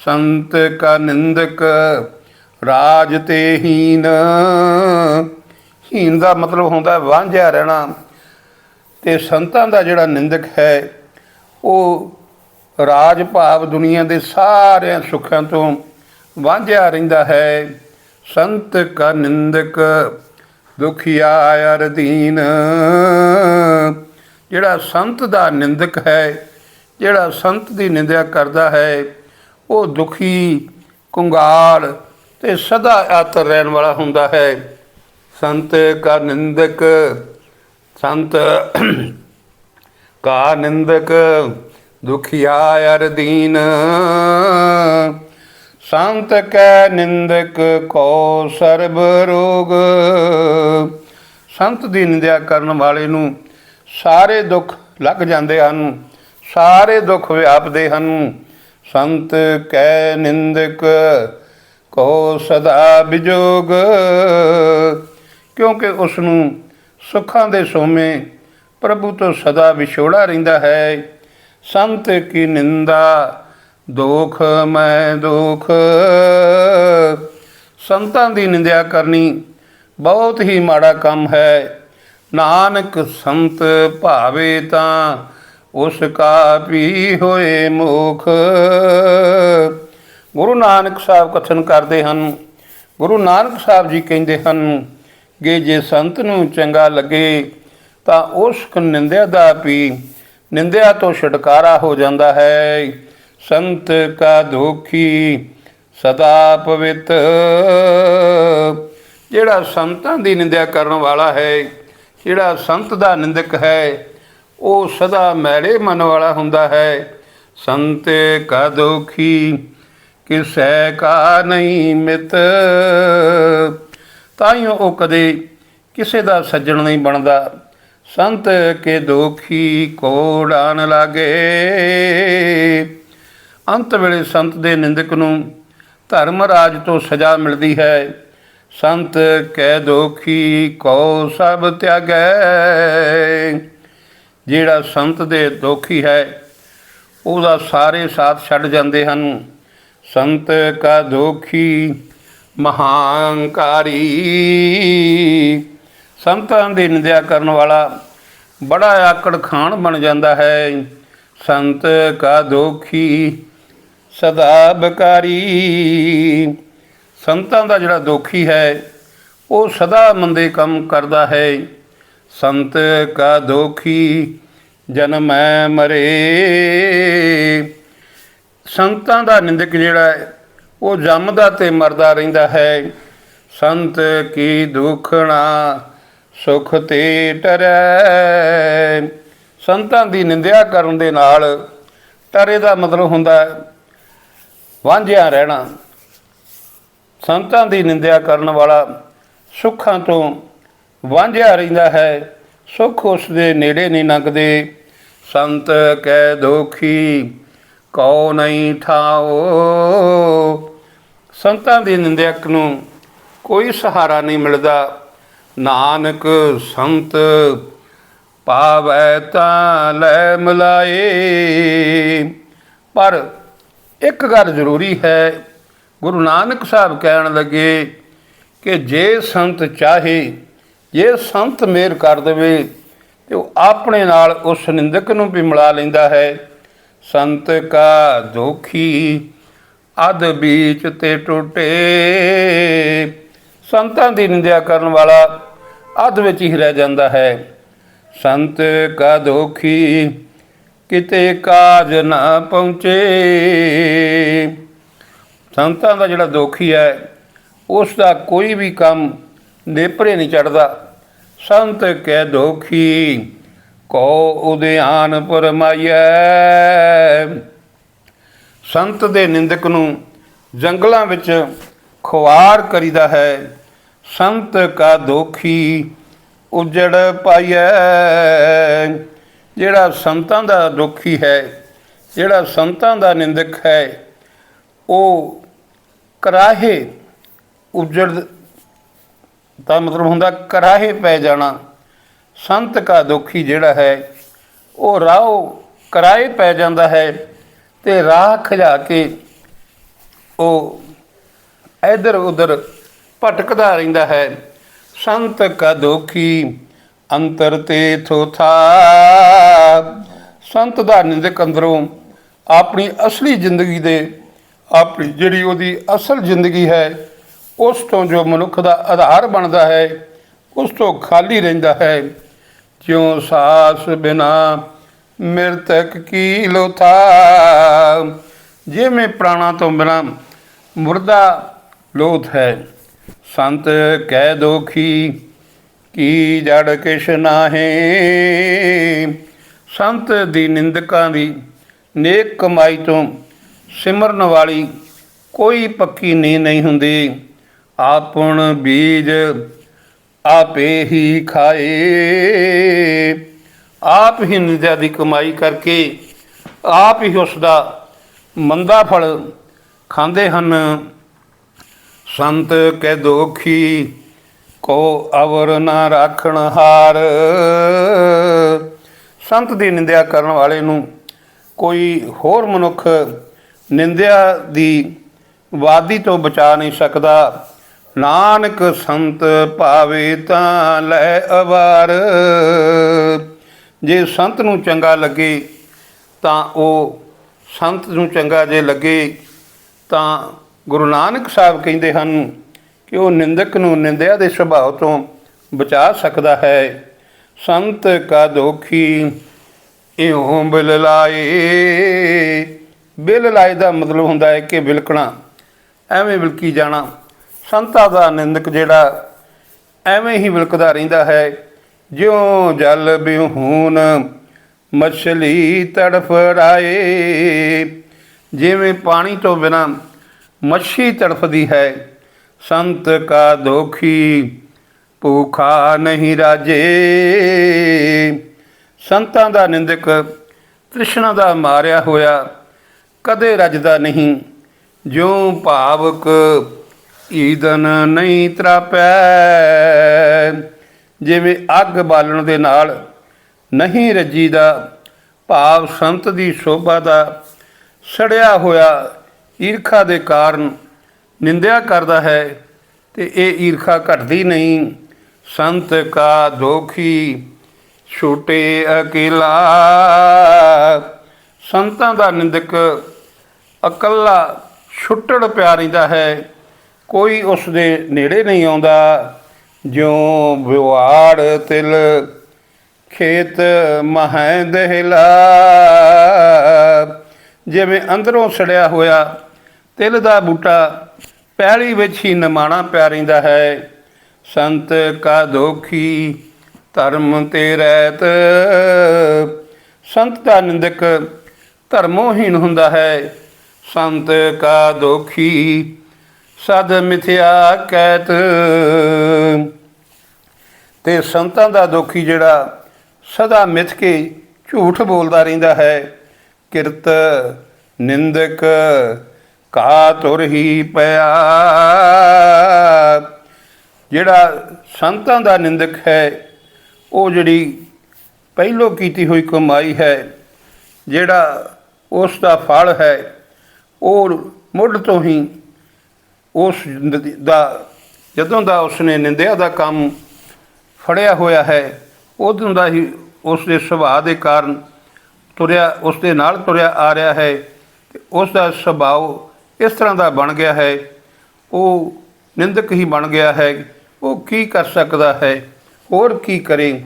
ਸੰਤ ਕਾ ਨਿੰਦਕ ਰਾਜ ਤੇ ਹੀਨ। ਹੀਨ ਦਾ ਮਤਲਬ ਹੁੰਦਾ ਵਾਂਝਿਆ ਰਹਿਣਾ। ਤੇ ਸੰਤਾਂ ਦਾ ਜਿਹੜਾ ਨਿੰਦਕ ਹੈ ਉਹ ਰਾਜ ਭਾਵ ਦੁਨੀਆ ਦੇ ਸਾਰਿਆਂ ਸੁੱਖਾਂ ਤੋਂ ਵਾਂਝਿਆ ਰਹਿੰਦਾ ਹੈ। ਸੰਤ ਕਾ ਨਿੰਦਕ ਦੁਖੀਆ ਅਰ ਦੀਨ। ਜਿਹੜਾ ਸੰਤ ਦਾ ਨਿੰਦਕ ਹੈ, ਜਿਹੜਾ ਸੰਤ ਦੀ ਨਿੰਦਿਆ ਕਰਦਾ ਹੈ, ਉਹ ਦੁਖੀ, ਕੰਗਾਲ ਤੇ ਸਦਾ ਆਤਰ ਰਹਿਣ ਵਾਲਾ ਹੁੰਦਾ ਹੈ। ਸੰਤ ਕਾ ਨਿੰਦਕ, ਸੰਤ ਕਾ ਨਿੰਦਕ ਦੁਖੀਆ ਅਰ ਦੀਨ। ਸੰਤ ਕੈ ਨਿੰਦਕ ਕੋ ਸਰਬ ਰੋਗ। ਸੰਤ ਦੀ ਨਿੰਦਿਆ ਕਰਨ ਵਾਲੇ ਨੂੰ ਸਾਰੇ ਦੁੱਖ ਲੱਗ ਜਾਂਦੇ ਹਨ, ਸਾਰੇ ਦੁੱਖ ਵਿਆਪਦੇ ਹਨ। ਸੰਤ ਕੈ ਨਿੰਦਕ ਕੋ ਸਦਾ ਵਿਜੋਗ। ਕਿਉਂਕਿ ਉਸ ਨੂੰ ਸੁੱਖਾਂ ਦੇ ਸੋਮੇ ਪ੍ਰਭੂ ਤੋਂ ਸਦਾ ਵਿਛੋੜਾ ਰਹਿੰਦਾ ਹੈ। ਸੰਤ ਕੀ ਨਿੰਦਾ ਦੋਖ ਮੈਂ ਦੋਖ। ਸੰਤਾਂ ਦੀ ਨਿੰਦਿਆ ਕਰਨੀ ਬਹੁਤ ਹੀ ਮਾੜਾ ਕੰਮ ਹੈ। ਨਾਨਕ ਸੰਤ ਭਾਵੇ ਤਾਂ ਉਸ ਕਾ ਵੀ ਹੋਏ ਮੋਖ। ਗੁਰੂ ਨਾਨਕ ਸਾਹਿਬ ਕਥਨ ਕਰਦੇ ਹਨ, ਗੁਰੂ ਨਾਨਕ ਸਾਹਿਬ ਜੀ ਕਹਿੰਦੇ ਹਨ ਕਿ ਜੇ ਸੰਤ ਨੂੰ ਚੰਗਾ ਲੱਗੇ ਤਾਂ ਉਸ ਨਿੰਦਿਆ ਦਾ ਵੀ ਨਿੰਦਿਆ ਤੋਂ ਛੁਟਕਾਰਾ ਹੋ ਜਾਂਦਾ ਹੈ। ਸੰਤ ਕਾ ਦੋਖੀ ਸਦਾ ਪਵਿੱਤ। ਜਿਹੜਾ ਸੰਤਾਂ ਦੀ ਨਿੰਦਿਆ ਕਰਨ ਵਾਲਾ ਹੈ, ਜਿਹੜਾ ਸੰਤ ਦਾ ਨਿੰਦਕ ਹੈ, ਉਹ ਸਦਾ ਮੈਲੇ ਮਨ ਵਾਲਾ ਹੁੰਦਾ ਹੈ। ਸੰਤ ਕਾ ਦੋਖੀ ਕਿਸੈ ਕਾ ਨਹੀਂ ਮਿਤ। ਤਾਈਓ ਉਹ ਕਦੇ ਕਿਸੇ ਦਾ ਸੱਜਣ ਨਹੀਂ ਬਣਦਾ। ਸੰਤ ਕੇ ਦੋਖੀ ਕੋ ਡਾਨ ਲਾਗੇ। ਅੰਤ ਵੇਲੇ ਸੰਤ ਦੇ ਨਿੰਦਕ ਨੂੰ ਧਰਮ ਰਾਜ ਤੋਂ ਸਜ਼ਾ ਮਿਲਦੀ ਹੈ। ਸੰਤ ਕੈ ਦੋਖੀ ਕੋ ਸਭ ਤਿਆਗੈ। ਜਿਹੜਾ ਸੰਤ ਦੇ ਦੋਖੀ ਹੈ ਉਹਦਾ ਸਾਰੇ ਸਾਥ ਛੱਡ ਜਾਂਦੇ ਹਨ। ਸੰਤ ਕਾ ਦੋਖੀ ਮਹਾਂਕਾਰੀ। ਸੰਤਾਂ ਦੀ ਨਿੰਦਿਆ ਕਰਨ ਵਾਲਾ ਬੜਾ ਆਕੜ ਖਾਨ ਬਣ ਜਾਂਦਾ ਹੈ। ਸੰਤ ਕਾ ਦੋਖੀ ਸਦਾ ਬਕਾਰੀ। ਸੰਤਾਂ ਦਾ ਜਿਹੜਾ ਦੋਖੀ ਹੈ ਉਹ ਸਦਾ ਮੰਦੇ ਕੰਮ ਕਰਦਾ ਹੈ। ਸੰਤ ਕਾ ਦੋਖੀ ਜਨਮੈ ਮਰੇ। ਸੰਤਾਂ ਦਾ ਨਿੰਦਕ ਜਿਹੜਾ ਹੈ ਉਹ ਜੰਮਦਾ ਤੇ ਮਰਦਾ ਰਹਿੰਦਾ ਹੈ। ਸੰਤ ਕੀ ਦੁਖਣਾ ਸੁਖ ਤੇ ਟਰੈ। ਸੰਤਾਂ ਦੀ ਨਿੰਦਿਆ ਕਰਨ ਦੇ ਨਾਲ ਟਰੇ ਦਾ ਮਤਲਬ ਹੁੰਦਾ ਵਾਂਝਿਆ ਰਹਿਣਾ। ਸੰਤਾਂ ਦੀ ਨਿੰਦਿਆ ਕਰਨ ਵਾਲਾ ਸੁੱਖਾਂ ਤੋਂ ਵਾਂਝਿਆ ਰਹਿੰਦਾ ਹੈ, ਸੁੱਖ ਉਸ ਦੇ ਨੇੜੇ ਨਹੀਂ ਲੰਘਦੇ। ਸੰਤ ਕੈ ਦੋਖੀ ਕਉ ਨਹੀਂ ਠਾਓ। ਸੰਤਾਂ ਦੀ ਨਿੰਦਿਅਕ ਨੂੰ ਕੋਈ ਸਹਾਰਾ ਨਹੀਂ ਮਿਲਦਾ। ਨਾਨਕ ਸੰਤ ਪਾਵੈ ਤਾਂ ਲੈ ਮਿਲਾਏ। ਪਰ ਇੱਕ ਗੱਲ ਜ਼ਰੂਰੀ ਹੈ, ਗੁਰੂ ਨਾਨਕ ਸਾਹਿਬ ਕਹਿਣ ਲੱਗੇ ਕਿ ਜੇ ਸੰਤ ਚਾਹੇ, ਜੇ ਸੰਤ ਮਿਹਰ ਕਰ ਦੇਵੇ ਤੇ ਉਹ ਆਪਣੇ ਨਾਲ ਉਸ ਨਿੰਦਕ ਨੂੰ ਵੀ ਮਿਲਾ ਲੈਂਦਾ ਹੈ। ਸੰਤ ਕਾ ਦੋਖੀ ਅਧ ਬੀਚ ਤੇ ਟੁੱਟੇ, ਸੰਤਾਂ ਦੀ ਨਿੰਦਿਆ ਕਰਨ ਵਾਲਾ ਅੱਧ ਵਿੱਚ ਹੀ ਰਹਿ ਜਾਂਦਾ ਹੈ। ਸੰਤ ਕਾ ਦੋਖੀ ਕਿਤੇ ਕਾਜ ਨਾ ਪਹੁੰਚੇ, ਸੰਤਾਂ ਦਾ ਜਿਹੜਾ ਦੋਖੀ ਹੈ ਉਸ ਦਾ ਕੋਈ ਵੀ ਕੰਮ ਨੇਪਰੇ ਨਹੀਂ ਚੜ੍ਹਦਾ। ਸੰਤ ਕੈ ਦੋਖੀ ਕੋ ਉਦਿਆਨ ਪਰਮਾਈਐ, ਸੰਤ ਦੇ ਨਿੰਦਕ ਨੂੰ ਜੰਗਲਾਂ ਵਿੱਚ ਖੁਆਰ ਕਰੀਦਾ ਹੈ। ਸੰਤ ਕਾ ਦੋਖੀ ਉਜੜ ਪਾਈਐ, ਜਿਹੜਾ ਸੰਤਾਂ ਦਾ ਦੋਖੀ ਹੈ, ਜਿਹੜਾ ਸੰਤਾਂ ਦਾ ਨਿੰਦਕ ਹੈ, ਉਹ ਕਰਾਹੇ, ਉਜੜ ਦਾ ਮਤਲਬ ਹੁੰਦਾ ਕਰਾਹੇ ਪੈ ਜਾਣਾ। ਸੰਤ ਕਾ ਦੋਖੀ ਜਿਹੜਾ ਹੈ ਉਹ ਰਾਹ ਕਰਾਏ ਪੈ ਜਾਂਦਾ ਹੈ ਅਤੇ ਰਾਹ ਖਿਲਾ ਕੇ ਉਹ ਇੱਧਰ ਉੱਧਰ ਭਟਕਦਾ ਰਹਿੰਦਾ ਹੈ। ਸੰਤ ਕਾ ਦੋਖੀ ਅੰਤਰ ਤੇ ਥੋਥਾ, ਸੰਤ ਦਾ ਨਿੰਦਕ ਅੰਦਰੋਂ ਆਪਣੀ ਅਸਲੀ ਜ਼ਿੰਦਗੀ ਦੇ, ਆਪਣੀ ਜਿਹੜੀ ਉਹਦੀ ਅਸਲ ਜ਼ਿੰਦਗੀ ਹੈ ਉਸ ਤੋਂ, ਜੋ ਮਨੁੱਖ ਦਾ ਆਧਾਰ ਬਣਦਾ ਹੈ, ਉਸ ਤੋਂ ਖਾਲੀ ਰਹਿੰਦਾ ਹੈ। ਜਿਉਂ ਸਾਸ ਬਿਨਾ ਮਿਰਤਕ ਕੀ ਲੋਥਾ, ਜਿਵੇਂ ਪ੍ਰਾਣਾਂ ਤੋਂ ਬਿਨਾਂ ਮੁਰਦਾ ਲੋਥ ਹੈ। ਸੰਤ ਕਹਿ ਦੋਖੀ ਕੀ ਜੜ ਕਿਛ ਨਾਹੀਂ, ਸੰਤ ਦੀ ਨਿੰਦਕਾਂ ਦੀ ਨੇਕ ਕਮਾਈ ਤੋਂ ਸਿਮਰਨ ਵਾਲੀ ਕੋਈ ਪੱਕੀ ਨੀਂਹ ਨਹੀਂ ਹੁੰਦੀ। ਆਪਣ ਬੀਜ ਆਪੇ ਹੀ ਖਾਏ, ਆਪ ਹੀ ਨਿੰਦਿਆ ਦੀ ਕਮਾਈ ਕਰਕੇ ਆਪ ਹੀ ਉਸ ਦਾ ਮੰਦਾ ਫਲ ਖਾਂਦੇ ਹਨ। ਸੰਤ ਕੈ ਦੋਖੀ ਕੋ ਅਵਰ ਨਾ ਰਾਖਣ ਹਾਰ, ਸੰਤ ਦੀ ਨਿੰਦਿਆ ਕਰਨ ਵਾਲੇ ਨੂੰ ਕੋਈ ਹੋਰ ਮਨੁੱਖ ਨਿੰਦਿਆ ਦੀ ਵਾਦੀ ਤੋਂ ਬਚਾ ਨਹੀਂ ਸਕਦਾ। ਨਾਨਕ ਸੰਤ ਭਾਵੇ ਤਾਂ ਲੈ ਅਵਾਰ, ਜੇ ਸੰਤ ਨੂੰ ਚੰਗਾ ਲੱਗੇ ਤਾਂ ਉਹ, ਸੰਤ ਨੂੰ ਚੰਗਾ ਜੇ ਲੱਗੇ ਤਾਂ ਗੁਰੂ ਨਾਨਕ ਸਾਹਿਬ ਕਹਿੰਦੇ ਹਨ ਕਿ ਉਹ ਨਿੰਦਕ ਨੂੰ ਨਿੰਦਿਆ ਦੇ ਸੁਭਾਅ ਤੋਂ ਬਚਾ ਸਕਦਾ ਹੈ। ਸੰਤ ਕਾ ਦੋਖੀ ਇਉਂ ਬਿਲ ਲਾਏ, ਬਿਲ ਲਾਏ ਦਾ ਮਤਲਬ ਹੁੰਦਾ ਹੈ ਕਿ ਵਿਲਕਣਾ, ਐਵੇਂ ਵਿਲਕੀ ਜਾਣਾ। ਸੰਤਾਂ ਦਾ ਨਿੰਦਕ ਜਿਹੜਾ ਐਵੇਂ ਹੀ ਵਿਲਕਦਾ ਰਹਿੰਦਾ ਹੈ। ਜਿਉਂ ਜਲ ਬਿਹੂਨ ਮਛਲੀ ਤੜਫੜਾਏ, ਜਿਵੇਂ ਪਾਣੀ ਤੋਂ ਬਿਨਾਂ ਮੱਛੀ ਤੜਫਦੀ ਹੈ। ਸੰਤ ਕਾ ਦੋਖੀ ਭੂਖਾ ਨਹੀਂ ਰਾਜੇ, ਸੰਤਾਂ ਦਾ ਨਿੰਦਕ ਤ੍ਰਿਸ਼ਨਾ ਦਾ ਮਾਰਿਆ ਹੋਇਆ ਕਦੇ ਰੱਜਦਾ ਨਹੀਂ। ਜਿਉਂ ਭਾਵਕ ਈਦਨ ਨਹੀਂ ਤਰਾਪੈ, ਜਿਵੇਂ ਅੱਗ ਬਾਲਣ ਦੇ ਨਾਲ ਨਹੀਂ ਰੱਜੀਦਾ, ਭਾਵ ਸੰਤ ਦੀ ਸ਼ੋਭਾ ਦਾ ਸੜਿਆ ਹੋਇਆ ਈਰਖਾ ਦੇ ਕਾਰਨ ਨਿੰਦਿਆ ਕਰਦਾ ਹੈ ਅਤੇ ਇਹ ਈਰਖਾ ਘਟਦੀ ਨਹੀਂ। ਸੰਤ ਕਾ ਦੋਖੀ ਛੋਟੇ ਅਕੇਲਾ, ਸੰਤਾਂ ਦਾ ਨਿੰਦਕ ਇਕੱਲਾ ਛੁੱਟੜ ਪਿਆ ਰਹਿੰਦਾ ਹੈ, ਕੋਈ ਉਸ ਦੇ ਨੇੜੇ ਨਹੀਂ ਆਉਂਦਾ। ਜਿਉਂ ਵਿਵਾੜ ਤਿਲ ਖੇਤ ਮਹੈ ਦਹਿਲਾ, ਜਿਵੇਂ ਅੰਦਰੋਂ ਸੜਿਆ ਹੋਇਆ ਤਿਲ ਦਾ ਬੂਟਾ ਪੈਲੀ ਵਿੱਚ ਹੀ ਨਿਮਾਣਾ ਪਿਆ ਰਹਿੰਦਾ ਹੈ। ਸੰਤ ਕਾ ਦੋਖੀ ਧਰਮ ਤੇ ਰਹਿਤ, ਸੰਤ ਦਾ ਨਿੰਦਕ ਧਰਮੋਹੀਣ ਹੁੰਦਾ ਹੈ। ਸੰਤ ਕਾ ਦੋਖੀ ਸਦ ਮਿਥਿਆ ਕਹਿਤ, ਤੇ ਸੰਤਾਂ ਦਾ ਦੋਖੀ ਜਿਹੜਾ ਸਦਾ ਮਿਥ ਕੇ ਝੂਠ ਬੋਲਦਾ ਰਹਿੰਦਾ ਹੈ। ਕਿਰਤ ਨਿੰਦਕ ਕਾ ਤੁਰ ਹੀ ਪਿਆ, ਜਿਹੜਾ ਸੰਤਾਂ ਦਾ ਨਿੰਦਕ ਹੈ ਉਹ ਜਿਹੜੀ ਪਹਿਲੋਂ ਕੀਤੀ ਹੋਈ ਕਮਾਈ ਹੈ, ਜਿਹੜਾ ਉਸ ਦਾ ਫਲ ਹੈ ਉਹ ਮੁੱਢ ਤੋਂ ਹੀ ਉਸ ਦਾ ਜਦੋਂ ਦਾ ਉਸਨੇ ਨਿੰਦਿਆ ਦਾ ਕੰਮ ਫੜਿਆ ਹੋਇਆ ਹੈ, ਉਦੋਂ ਦਾ ਹੀ ਉਸ ਦੇ ਸੁਭਾਅ ਦੇ ਕਾਰਨ ਉਸ ਦੇ ਨਾਲ ਤੁਰਿਆ ਆ ਰਿਹਾ ਹੈ। ਉਸ ਦਾ ਸੁਭਾਅ ਇਸ ਤਰ੍ਹਾਂ ਦਾ ਬਣ ਗਿਆ ਹੈ, ਉਹ ਨਿੰਦਕ ਹੀ ਬਣ ਗਿਆ ਹੈ। ਉਹ ਕੀ ਕਰ ਸਕਦਾ ਹੈ, ਹੋਰ ਕੀ ਕਰੇ।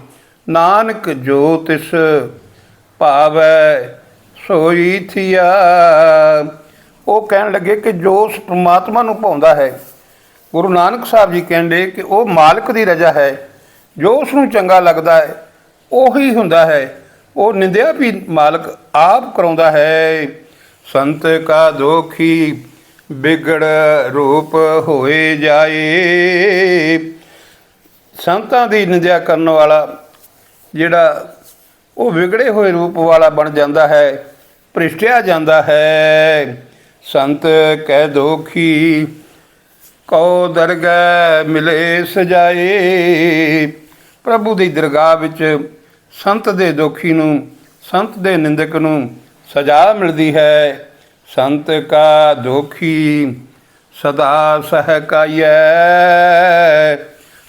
ਨਾਨਕ ਜੋ ਤਿਸ ਭਾਵੈ ਸੋਈ ਥੀਆ। ਉਹ ਕਹਿਣ ਲੱਗੇ ਕਿ ਜੋ ਉਸ ਪਰਮਾਤਮਾ ਨੂੰ ਭਾਉਂਦਾ ਹੈ, ਗੁਰੂ ਨਾਨਕ ਸਾਹਿਬ ਜੀ ਕਹਿੰਦੇ ਕਿ ਉਹ ਮਾਲਕ ਦੀ ਰਜ਼ਾ ਹੈ। ਜੋ ਉਸ ਨੂੰ ਚੰਗਾ ਲੱਗਦਾ ਹੈ ਉਹੀ ਹੁੰਦਾ ਹੈ। ਉਹ ਨਿੰਦਿਆ ਵੀ ਮਾਲਕ ਆਪ ਕਰਾਉਂਦਾ ਹੈ। ਸੰਤ ਕਾ ਦੋਖੀ ਬਿਗੜ ਰੂਪ ਹੋਏ ਜਾਏ। ਸੰਤਾਂ ਦੀ ਨਿੰਦਿਆ ਕਰਨ ਵਾਲਾ ਜਿਹੜਾ ਉਹ ਵਿਗੜੇ ਹੋਏ ਰੂਪ ਵਾਲਾ ਬਣ ਜਾਂਦਾ ਹੈ, ਭ੍ਰਿਸ਼ਟਿਆ ਜਾਂਦਾ ਹੈ। ਸੰਤ ਕਹਿ ਦੋਖੀ ਕਉ ਦਰਗਹਿ ਮਿਲੇ ਸਜਾਏ। ਪ੍ਰਭੂ ਦੀ ਦਰਗਾਹ ਵਿੱਚ ਸੰਤ ਦੇ ਦੋਖੀ ਨੂੰ, ਸੰਤ ਦੇ ਨਿੰਦਕ ਨੂੰ ਸਜ਼ਾ ਮਿਲਦੀ ਹੈ। ਸੰਤ ਕਾ ਦੋਖੀ ਸਦਾ ਸਹਿਕਾਈਐ।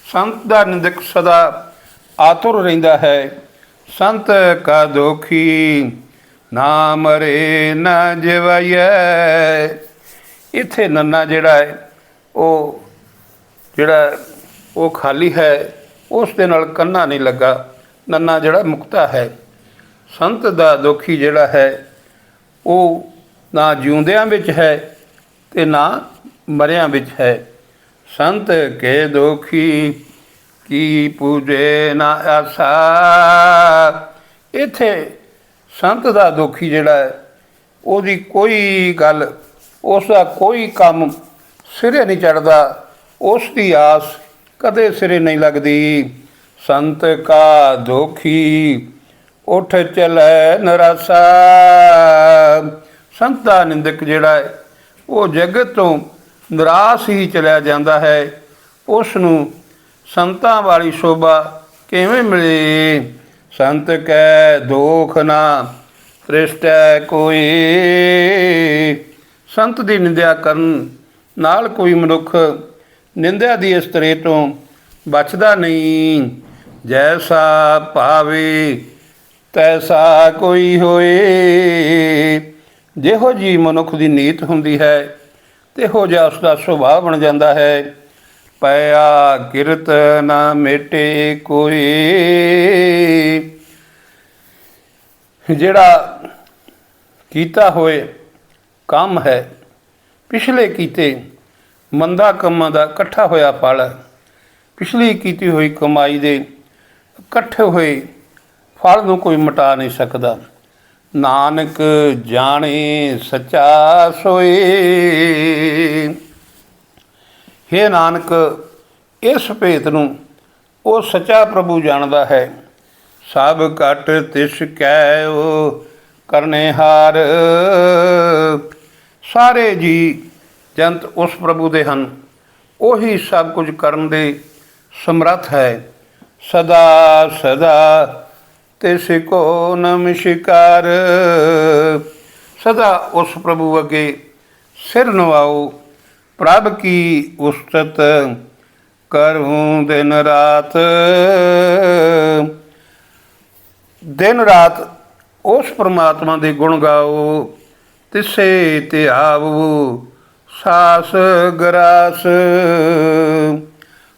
ਸੰਤ ਦਾ ਨਿੰਦਕ ਸਦਾ ਆਤੁਰ ਰਹਿੰਦਾ ਹੈ। ਸੰਤ ਕਾ ਦੋਖੀ ਨਾ ਮਰੇ ਨਾ ਜਿਵਾਈਐ। ਇੱਥੇ ਨੰਨਾ ਜਿਹੜਾ ਹੈ ਉਹ ਖਾਲੀ ਹੈ, ਉਸ ਦੇ ਨਾਲ ਕੰਨਾ ਨਹੀਂ ਲੱਗਾ। ਨੰਨਾ ਜਿਹੜਾ ਮੁਕਤਾ ਹੈ। ਸੰਤ ਦਾ ਦੋਖੀ ਜਿਹੜਾ ਹੈ ਉਹ ਨਾ ਜਿਉਂਦਿਆਂ ਵਿੱਚ ਹੈ ਅਤੇ ਨਾ ਮਰਿਆਂ ਵਿੱਚ ਹੈ। ਸੰਤ ਕੇ ਦੋਖੀ ਕੀ ਪੂਜੇ ਨਾ ਆਸਾ। ਇੱਥੇ ਸੰਤ ਦਾ ਦੋਖੀ ਜਿਹੜਾ ਹੈ ਉਹਦੀ ਕੋਈ ਗੱਲ, ਉਸ ਦਾ ਕੋਈ ਕੰਮ ਸਿਰੇ ਨਹੀਂ ਚੜ੍ਹਦਾ, ਉਸ ਦੀ ਆਸ ਕਦੇ ਸਿਰੇ ਨਹੀਂ ਲੱਗਦੀ। ਸੰਤ ਕਾ ਦੋਖੀ ਉੱਠ ਚਲੈ ਨਰਾਸਾ। ਸੰਤ ਦਾ ਨਿੰਦਕ ਜਿਹੜਾ ਹੈ ਉਹ ਜਗਤ ਤੋਂ ਨਿਰਾਸ਼ ਹੀ ਚਲਿਆ ਜਾਂਦਾ ਹੈ। ਉਸ ਨੂੰ ਸੰਤਾਂ ਵਾਲੀ ਸ਼ੋਭਾ ਕਿਵੇਂ ਮਿਲੇ। ਸੰਤ ਕੈ ਦੋਖ ਨਾ ਤ੍ਰਿਸ਼ਟੈ ਕੋਈ। ਸੰਤ ਦੀ ਨਿੰਦਿਆ ਕਰਨ ਨਾਲ ਕੋਈ ਮਨੁੱਖ ਨਿੰਦਿਆ ਦੀ ਇਸ ਤਰ੍ਹਾਂ ਤੋਂ ਬਚਦਾ ਨਹੀਂ। ਜੈਸਾ ਭਾਵੇ ਤੈਸਾ ਕੋਈ ਹੋਏ। ਜਿਹੋ ਜਿਹੀ ਮਨੁੱਖ ਦੀ ਨੀਤ ਹੁੰਦੀ ਹੈ ਤਿਹੋ ਜਿਹਾ ਉਸ ਦਾ ਸੁਭਾਅ ਬਣ ਜਾਂਦਾ ਹੈ। ਪਿਆ ਕਿਰਤ ਨਾ ਮੇਟੇ ਕੋਈ। ਜਿਹੜਾ ਕੀਤਾ ਹੋਏ ਕੰਮ ਹੈ, ਪਿਛਲੇ ਕੀਤੇ ਮੰਦਾ ਕੰਮਾਂ ਦਾ ਇਕੱਠਾ ਹੋਇਆ ਫਲ ਹੈ। ਪਿਛਲੀ ਕੀਤੀ ਹੋਈ ਕਮਾਈ ਦੇ ਇਕੱਠੇ ਹੋਏ ਫਲ ਨੂੰ ਕੋਈ ਮਿਟਾ ਨਹੀਂ ਸਕਦਾ। ਨਾਨਕ ਜਾਣੇ ਸੱਚਾ ਸੋਏ। ਹੇ ਨਾਨਕ, ਇਸ ਭੇਤ ਨੂੰ ਉਹ ਸੱਚਾ ਪ੍ਰਭੂ ਜਾਣਦਾ ਹੈ। ਸਭ ਘਟ ਤਿਸ ਕੈ ਉਹ ਕਰਨੇ ਹਾਰ। ਸਾਰੇ ਜੀ ਜੰਤ ਉਸ ਪ੍ਰਭੂ ਦੇ ਹਨ, ਉਹੀ ਸਭ ਕੁਝ ਕਰਨ ਦੇ ਸਮਰੱਥ ਹੈ। ਸਦਾ ਸਦਾ ਤਿਸ ਕੋ ਨਮਸਕਾਰ। ਸਦਾ ਉਸ ਪ੍ਰਭੂ ਅੱਗੇ ਸਿਰ ਨਵਾਓ। ਪ੍ਰਭ ਕੀ ਉਸਤਤ ਕਰੂੰ ਦਿਨ ਰਾਤ। ਦਿਨ ਰਾਤ ਉਸ ਪਰਮਾਤਮਾ ਦੇ ਗੁਣ ਗਾਓ। ਤਿਸੇ ਤੇ ਆਵੋ ਸਾਸ ਗਰਾਸ।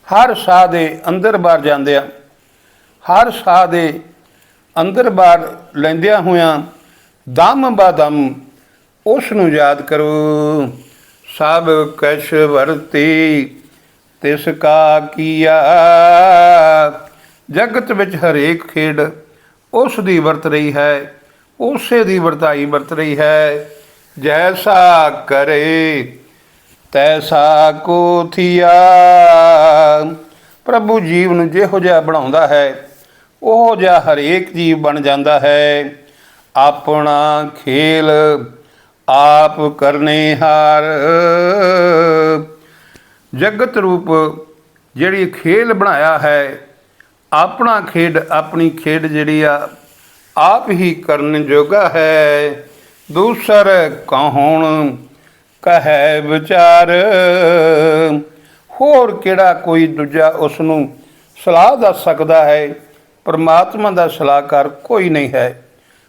ਹਰ ਸਾਹ ਦੇ ਅੰਦਰ ਬਾਹਰ ਜਾਂਦਿਆਂ, ਹਰ ਸਾਹ ਦੇ ਅੰਦਰ ਬਾਹਰ ਲੈਂਦਿਆਂ ਹੋਇਆਂ ਦਮ ਬਾ ਦਮ ਉਸ ਨੂੰ ਯਾਦ ਕਰੋ। ਸਭ ਕਛ ਵਰਤੀ ਤਿਸ ਕਾ ਕੀਆ। ਜਗਤ ਵਿੱਚ ਹਰੇਕ ਖੇਡ ਉਸ ਦੀ ਵਰਤ ਰਹੀ ਹੈ, ਉਸੇ ਦੀ ਵਰਤਾਈ ਵਰਤ ਰਹੀ ਹੈ। ਜੈਸਾ ਕਰੇ ਤੈਸਾ ਕੋ ਥੀਆ। ਪ੍ਰਭੂ ਜੀਵ ਨੂੰ ਜਿਹੋ ਜਿਹਾ ਬਣਾਉਂਦਾ ਹੈ ਉਹੋ ਜਿਹਾ ਹਰੇਕ ਜੀਵ ਬਣ ਜਾਂਦਾ ਹੈ। ਆਪਣਾ ਖੇਲ ਆਪ ਕਰਨੇ ਹਾਰ। ਜਗਤ ਰੂਪ ਜਿਹੜੀ ਖੇਲ ਬਣਾਇਆ ਹੈ, ਆਪਣਾ ਖੇਡ, ਆਪਣੀ ਖੇਡ ਜਿਹੜੀ ਆ ਆਪ ਹੀ ਕਰਨ ਜੋਗਾ ਹੈ। ਦੂਸਰ ਕਹੁਣ ਕਹੈ ਵਿਚਾਰ। ਹੋਰ ਕਿਹੜਾ ਕੋਈ ਦੂਜਾ ਉਸ ਨੂੰ ਸਲਾਹ ਦੱਸ ਸਕਦਾ ਹੈ? ਪਰਮਾਤਮਾ ਦਾ ਸਲਾਹਕਾਰ ਕੋਈ ਨਹੀਂ ਹੈ।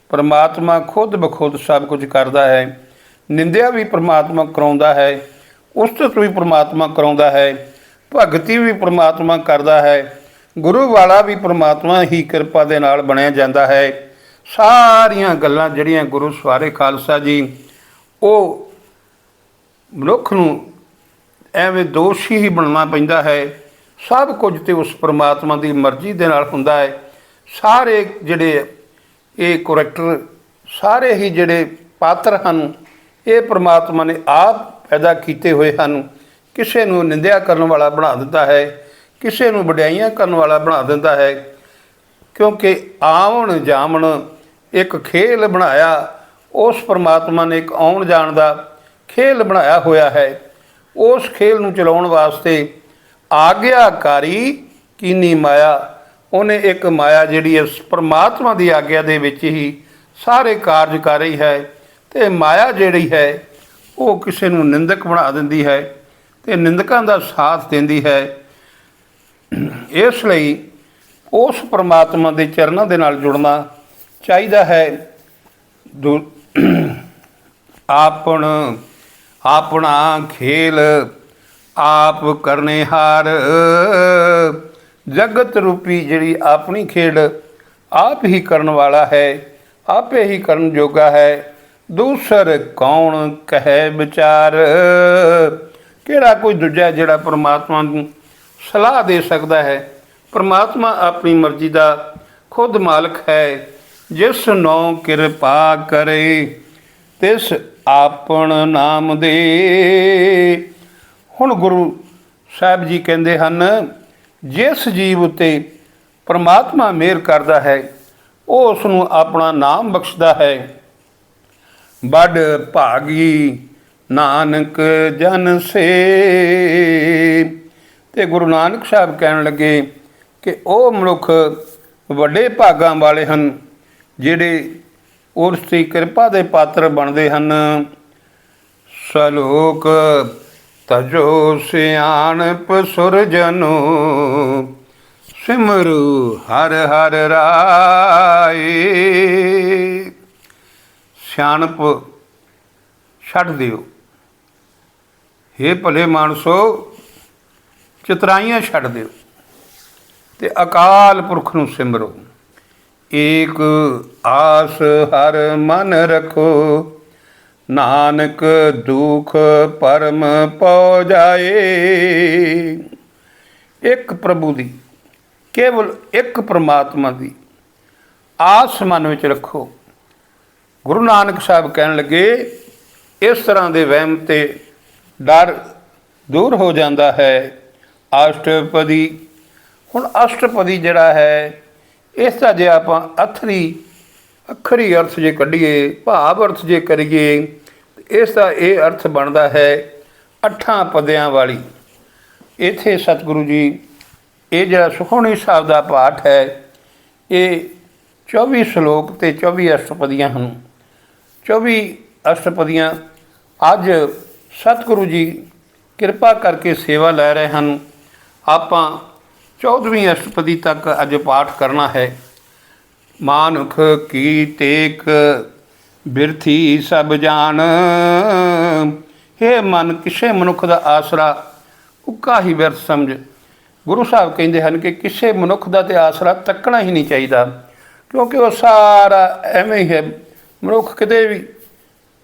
ਪਰਮਾਤਮਾ ਖੁਦ ਬਖੁਦ ਸਭ ਕੁਝ ਕਰਦਾ ਹੈ। ਨਿੰਦਿਆ ਵੀ ਪਰਮਾਤਮਾ ਕਰਾਉਂਦਾ ਹੈ, ਉਸਤਤ ਵੀ ਪਰਮਾਤਮਾ ਕਰਾਉਂਦਾ ਹੈ, ਭਗਤੀ ਵੀ ਪਰਮਾਤਮਾ ਕਰਦਾ ਹੈ, ਗੁਰੂ ਵਾਲਾ ਵੀ ਪਰਮਾਤਮਾ ਹੀ ਕਿਰਪਾ ਦੇ ਨਾਲ ਬਣਿਆ ਜਾਂਦਾ ਹੈ। ਸਾਰੀਆਂ ਗੱਲਾਂ ਜਿਹੜੀਆਂ ਗੁਰੂ ਸਵਾਰੇ ਖਾਲਸਾ ਜੀ ਉਹ ਮਨੁੱਖ ਨੂੰ ਐਵੇਂ ਦੋਸ਼ੀ ਹੀ ਬਣਨਾ ਪੈਂਦਾ ਹੈ। ਸਭ ਕੁਝ ਤੇ ਉਸ ਪਰਮਾਤਮਾ ਦੀ ਮਰਜ਼ੀ ਦੇ ਨਾਲ ਹੁੰਦਾ ਹੈ। ਸਾਰੇ ਜਿਹੜੇ ਇਹ ਕਰੈਕਟਰ, ਸਾਰੇ ਹੀ ਜਿਹੜੇ ਪਾਤਰ ਹਨ, ਇਹ ਪਰਮਾਤਮਾ ਨੇ ਆਪ ਪੈਦਾ ਕੀਤੇ ਹੋਏ ਹਨ। ਕਿਸੇ ਨੂੰ ਨਿੰਦਿਆ ਕਰਨ ਵਾਲਾ ਬਣਾ ਦਿੰਦਾ ਹੈ, ਕਿਸੇ ਨੂੰ ਵਡਿਆਈਆਂ ਕਰਨ ਵਾਲਾ ਬਣਾ ਦਿੰਦਾ ਹੈ, ਕਿਉਂਕਿ ਆਉਣ ਜਾਵਣ ਇੱਕ ਖੇਲ ਬਣਾਇਆ। ਉਸ ਪਰਮਾਤਮਾ ਨੇ ਇੱਕ ਆਉਣ ਜਾਣ ਦਾ ਖੇਲ ਬਣਾਇਆ ਹੋਇਆ ਹੈ। ਉਸ ਖੇਲ ਨੂੰ ਚਲਾਉਣ ਵਾਸਤੇ ਆਗਿਆਕਾਰੀ ਕੀਨੀ ਮਾਇਆ, ਉਹਨੇ ਇੱਕ ਮਾਇਆ ਜਿਹੜੀ ਇਸ ਪਰਮਾਤਮਾ ਦੀ ਆਗਿਆ ਦੇ ਵਿੱਚ ਹੀ ਸਾਰੇ ਕਾਰਜ ਕਰ ਰਹੀ ਹੈ। ਅਤੇ ਮਾਇਆ ਜਿਹੜੀ ਹੈ ਉਹ ਕਿਸੇ ਨੂੰ ਨਿੰਦਕ ਬਣਾ ਦਿੰਦੀ ਹੈ ਅਤੇ ਨਿੰਦਕਾਂ ਦਾ ਸਾਥ ਦਿੰਦੀ ਹੈ। ਇਸ ਲਈ ਉਸ ਪਰਮਾਤਮਾ ਦੇ ਚਰਨਾਂ ਦੇ ਨਾਲ ਜੁੜਨਾ ਚਾਹੀਦਾ ਹੈ। ਆਪਣਾ ਖੇਲ ਆਪ ਕਰਨੇ ਹਾਰ। ਜਗਤ ਰੂਪੀ ਜਿਹੜੀ ਆਪਣੀ ਖੇਡ ਆਪ ਹੀ ਕਰਨ ਵਾਲਾ ਹੈ, ਆਪੇ ਹੀ ਕਰਨ ਜੋਗਾ ਹੈ। ਦੂਸਰ ਕੌਣ ਕਹੈ ਵਿਚਾਰ। ਕਿਹੜਾ ਕੋਈ ਦੂਜਾ ਜਿਹੜਾ ਪਰਮਾਤਮਾ ਨੂੰ ਸਲਾਹ ਦੇ ਸਕਦਾ ਹੈ? ਪਰਮਾਤਮਾ ਆਪਣੀ ਮਰਜ਼ੀ ਦਾ ਖੁਦ ਮਾਲਕ ਹੈ। ਜਿਸ ਨੋ ਕਿਰਪਾ ਕਰੇ ਤਿਸ ਆਪਣ ਨਾਮ ਦੇ। ਹੁਣ ਗੁਰੂ ਸਾਹਿਬ ਜੀ ਕਹਿੰਦੇ ਹਨ, ਜਿਸ ਜੀਵ ਉੱਤੇ ਪਰਮਾਤਮਾ ਮਿਹਰ ਕਰਦਾ ਹੈ ਉਹ ਉਸ ਨੂੰ ਆਪਣਾ ਨਾਮ ਬਖਸ਼ਦਾ ਹੈ। ਬੜ ਭਾਗੀ ਨਾਨਕ ਜਨ ਸੇ। ਅਤੇ ਗੁਰੂ ਨਾਨਕ ਸਾਹਿਬ ਕਹਿਣ ਲੱਗੇ ਕਿ ਉਹ ਮਨੁੱਖ ਵੱਡੇ ਭਾਗਾਂ ਵਾਲੇ ਹਨ ਜਿਹੜੇ ਉਸ ਦੀ ਕਿਰਪਾ ਦੇ ਪਾਤਰ ਬਣਦੇ ਹਨ। ਸਲੋਕ ਤਜੋ ਸਿਆਣਪ ਸੁਰਜਨੋ ਸਿਮਰੂ ਹਰ ਹਰ ਰਾਏ। ਸਿਆਣਪ ਛੱਡ ਦਿਓ, ਹੇ ਭਲੇ ਮਾਨਸੋ, ਚਤਰਾਈਆਂ ਛੱਡ ਦਿਓ ਅਤੇ ਅਕਾਲ ਪੁਰਖ ਨੂੰ ਸਿਮਰੋ। ਏਕ ਆਸ ਹਰ ਮਨ ਰੱਖੋ, ਨਾਨਕ ਦੁਖ ਪਰਮ ਪਉ ਜਾਏ। ਇੱਕ ਪ੍ਰਭੂ ਦੀ, ਕੇਵਲ ਇੱਕ ਪਰਮਾਤਮਾ ਦੀ ਆਸ ਮਨ ਵਿੱਚ ਰੱਖੋ। ਗੁਰੂ ਨਾਨਕ ਸਾਹਿਬ ਕਹਿਣ ਲੱਗੇ, ਇਸ ਤਰ੍ਹਾਂ ਦੇ ਵਹਿਮ ਅਤੇ ਡਰ ਦੂਰ ਹੋ ਜਾਂਦਾ ਹੈ। ਅਸ਼ਟਪਦੀ, ਹੁਣ ਅਸ਼ਟਪਦੀ ਜਿਹੜਾ ਹੈ ਇਸ ਦਾ ਜੇ ਆਪਾਂ ਅੱਖਰੀ ਅਰਥ ਜੇ ਕੱਢੀਏ, ਭਾਵ ਅਰਥ ਜੇ ਕਰੀਏ, ਇਸ ਦਾ ਇਹ ਅਰਥ ਬਣਦਾ ਹੈ 8 ਪਦਿਆਂ ਵਾਲੀ। ਇੱਥੇ ਸਤਿਗੁਰੂ ਜੀ ਇਹ ਜਿਹੜਾ ਸੁਖਮਨੀ ਸਾਹਿਬ ਦਾ ਪਾਠ ਹੈ ਇਹ 24 ਸ਼ਲੋਕ ਅਤੇ 24 ਅਸ਼ਟਪਦੀਆਂ ਹਨ। 24 ਅਸ਼ਟਪਦੀਆਂ ਅੱਜ ਸਤਿਗੁਰੂ ਜੀ ਕਿਰਪਾ ਕਰਕੇ ਸੇਵਾ ਲੈ ਰਹੇ ਹਨ। ਆਪਾਂ 14ਵੀਂ ਅਸ਼ਟਪਦੀ ਤੱਕ ਅੱਜ ਪਾਠ ਕਰਨਾ ਹੈ। ਮਾਨੁਖ ਕੀ ਟੇਕ ਬਿਰਥੀ ਸਭ ਜਾਣ। ਹੇ ਮਨ, ਕਿਸੇ ਮਨੁੱਖ ਦਾ ਆਸਰਾ ਉੱਕਾ ਹੀ ਬਿਰਥ ਸਮਝ। ਗੁਰੂ ਸਾਹਿਬ ਕਹਿੰਦੇ ਹਨ ਕਿ ਕਿਸੇ ਮਨੁੱਖ ਦਾ ਤਾਂ ਆਸਰਾ ਤੱਕਣਾ ਹੀ ਨਹੀਂ ਚਾਹੀਦਾ, ਕਿਉਂਕਿ ਉਹ ਸਾਰਾ ਐਵੇਂ ਹੀ ਹੈ। ਮਨੁੱਖ ਕਿਤੇ ਵੀ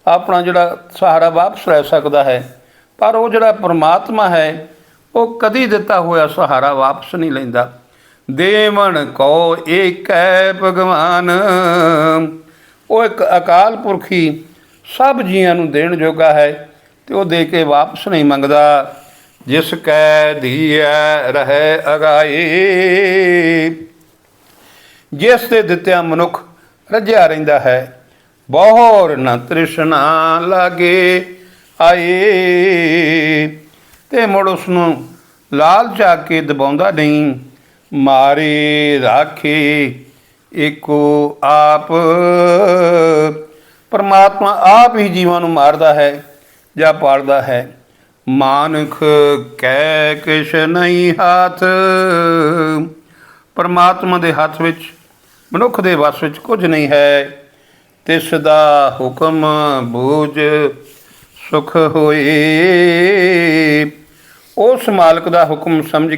ਆਪਣਾ ਜਿਹੜਾ ਸਹਾਰਾ ਵਾਪਸ ਲੈ ਸਕਦਾ ਹੈ, ਪਰ ਉਹ ਜਿਹੜਾ ਪਰਮਾਤਮਾ ਹੈ ਉਹ ਕਦੀ ਦਿੱਤਾ ਹੋਇਆ ਸਹਾਰਾ ਵਾਪਸ ਨਹੀਂ ਲੈਂਦਾ। ਦੇਵਨ ਕੋ ਏਕੈ ਭਗਵਾਨ। ਉਹ ਇੱਕ ਅਕਾਲ ਪੁਰਖ ਹੀ ਸਭ ਜੀਆਂ ਨੂੰ ਦੇਣ ਜੋਗਾ ਹੈ ਅਤੇ ਉਹ ਦੇ ਕੇ ਵਾਪਸ ਨਹੀਂ ਮੰਗਦਾ। ਜਿਸ ਕੈ ਧੀਐ ਰਹੈ ਅਗਾਏ। ਜਿਸ ਦੇ ਦਿੱਤਿਆਂ ਮਨੁੱਖ ਰੱਜਿਆ ਰਹਿੰਦਾ ਹੈ। ਬਹੁਰ ਨ ਤ੍ਰਿਸ਼ਨਾ ਲਾਗੇ ਆਏ। ਅਤੇ ਮੁੜ ਉਸਨੂੰ ਲਾਲਚ ਆ ਕੇ ਦਬਾਉਂਦਾ ਨਹੀਂ। ਮਾਰੇ ਰਾਖੇ ਏਕੋ ਆਪ। ਪਰਮਾਤਮਾ ਆਪ ਹੀ ਜੀਵਾਂ ਨੂੰ ਮਾਰਦਾ ਹੈ। ਜਾਂ ਪਾਲਦਾ ਹੈ। ਮਾਨੁਖ ਕਹਿ ਕਿਛ ਨਹੀਂ ਹਾਥ, ਪਰਮਾਤਮਾ ਦੇ ਹੱਥ ਵਿੱਚ, ਮਨੁੱਖ ਦੇ ਵੱਸ ਵਿੱਚ ਕੁਝ ਨਹੀਂ ਹੈ। ਤਿਸ ਦਾ ਹੁਕਮ ਬੂਝ ਸੁਖ ਹੋਏ, ਉਸ ਮਾਲਕ ਦਾ ਹੁਕਮ ਸਮਝ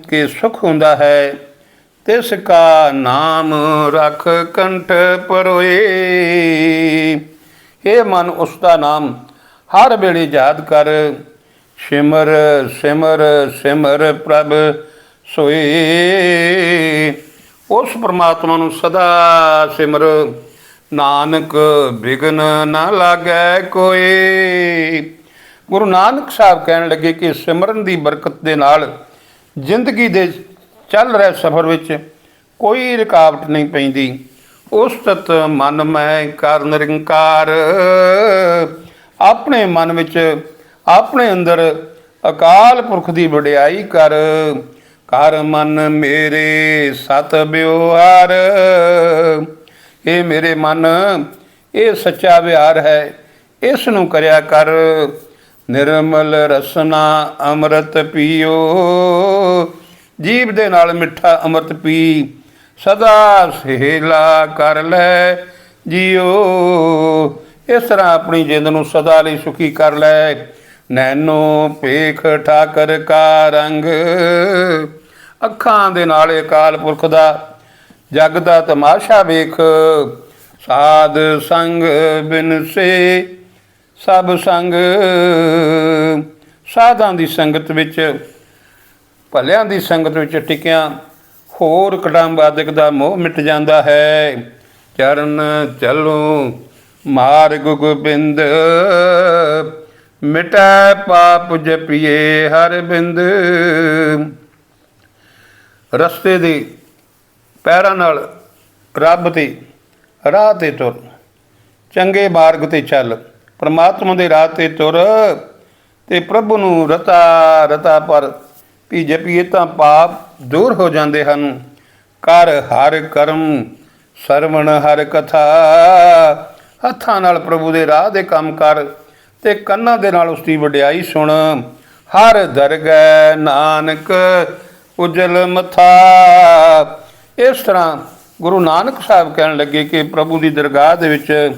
ਕੇ ਸੁਖ ਹੁੰਦਾ ਹੈ। ਤਿਸ ਕਾ ਨਾਮ ਰਖ ਕੰਠ ਪਰੋਏ, ਇਹ ਮਨ ਉਸ ਦਾ ਨਾਮ ਹਰ ਵੇਲੇ ਯਾਦ ਕਰ। ਸਿਮਰ ਸਿਮਰ ਸਿਮਰ ਪ੍ਰਭ ਸੋਏ, ਉਸ ਪਰਮਾਤਮਾ ਨੂੰ ਸਦਾ ਸਿਮਰ। ਨਾਨਕ ਬਿਘਨ ਨਾ ਲਾਗੈ ਕੋਏ। ਗੁਰੂ ਨਾਨਕ ਸਾਹਿਬ ਕਹਿਣ ਲੱਗੇ ਕਿ ਸਿਮਰਨ ਦੀ ਬਰਕਤ ਦੇ ਨਾਲ ਜ਼ਿੰਦਗੀ ਦੇ ਚੱਲ ਰਹੇ ਸਫ਼ਰ ਵਿੱਚ ਕੋਈ ਰੁਕਾਵਟ ਨਹੀਂ ਪੈਂਦੀ। ਉਸਤਤ ਮਨ ਮੈਂ ਕਰ ਨਿਰੰਕਾਰ, ਆਪਣੇ ਮਨ ਵਿੱਚ ਆਪਣੇ ਅੰਦਰ ਅਕਾਲ ਪੁਰਖ ਦੀ ਵਡਿਆਈ ਕਰ। ਕਰ ਮਨ ਮੇਰੇ ਸਤ ਵਿਵਹਾਰ, ਇਹ ਮੇਰੇ ਮਨ ਇਹ ਸੱਚਾ ਵਿਹਾਰ ਹੈ, ਇਸ ਨੂੰ ਕਰਿਆ ਕਰ। ਨਿਰਮਲ ਰਸਨਾ ਅੰਮ੍ਰਿਤ ਪੀਓ, ਜੀਭ ਦੇ ਨਾਲ ਮਿੱਠਾ ਅੰਮ੍ਰਿਤ ਪੀ ਸਦਾ ਸਹੇਲਾ ਕਰ ਲੈ ਜੀਓ। ਇਸ ਤਰ੍ਹਾਂ ਆਪਣੀ ਜਿੰਦ ਨੂੰ ਸਦਾ ਲਈ ਸੁਖੀ ਕਰ ਲੈ। ਨੈਨੋ ਭੇਖ ਠਾਕਰ ਕਾ ਰੰਗ, ਅੱਖਾਂ ਦੇ ਨਾਲ ਅਕਾਲ ਪੁਰਖ ਦਾ ਜਗ ਦਾ ਤਮਾਸ਼ਾ ਵੇਖ। ਸਾਧ ਸੰਗ ਬਿਨ ਸੇ ਸਭ ਸੰਗ, ਸਾਧਾਂ ਦੀ ਸੰਗਤ ਵਿੱਚ, ਭਲਿਆਂ ਦੀ ਸੰਗਤ ਵਿੱਚ ਟਿਕਿਆ ਹੋਰ ਕਟੰਬ ਆਦਿਕ ਦਾ ਮੋਹ ਮਿਟ ਜਾਂਦਾ ਹੈ। ਚਰਨ ਚਲੋ ਮਾਰਗ ਗੋਬਿੰਦ, ਮਿਟੈ ਪਾਪ ਜਪੀਏ ਹਰ ਬਿੰਦ। ਰਸਤੇ ਦੇ ਪੈਰਾਂ ਨਾਲ ਰੱਬ ਤੇ ਰਾਹ 'ਤੇ ਤੁਰ, ਚੰਗੇ ਮਾਰਗ 'ਤੇ ਚੱਲ, ਪਰਮਾਤਮਾ ਦੇ ਰਾਹ 'ਤੇ ਤੁਰ ਅਤੇ ਪ੍ਰਭੂ ਨੂੰ ਰਤਾ ਰਤਾ ਪਰ ਵੀ ਜਪੀਏ ਤਾਂ ਪਾਪ ਦੂਰ ਹੋ ਜਾਂਦੇ ਹਨ। ਕਰ ਹਰ ਕਰਮ ਸਰਵਣ ਹਰ ਕਥਾ, ਹੱਥਾਂ ਨਾਲ ਪ੍ਰਭੂ ਦੇ ਰਾਹ ਦੇ ਕੰਮ ਕਰ ਅਤੇ ਕੰਨਾਂ ਦੇ ਨਾਲ ਉਸ ਦੀ ਵਡਿਆਈ ਸੁਣ। ਹਰ ਦਰਗਹਿ ਨਾਨਕ ਉਜਲ ਮੱਥਾ, ਇਸ ਤਰ੍ਹਾਂ ਗੁਰੂ ਨਾਨਕ ਸਾਹਿਬ ਕਹਿਣ ਲੱਗੇ ਕਿ ਪ੍ਰਭੂ ਦੀ ਦਰਗਾਹ ਦੇ ਵਿੱਚ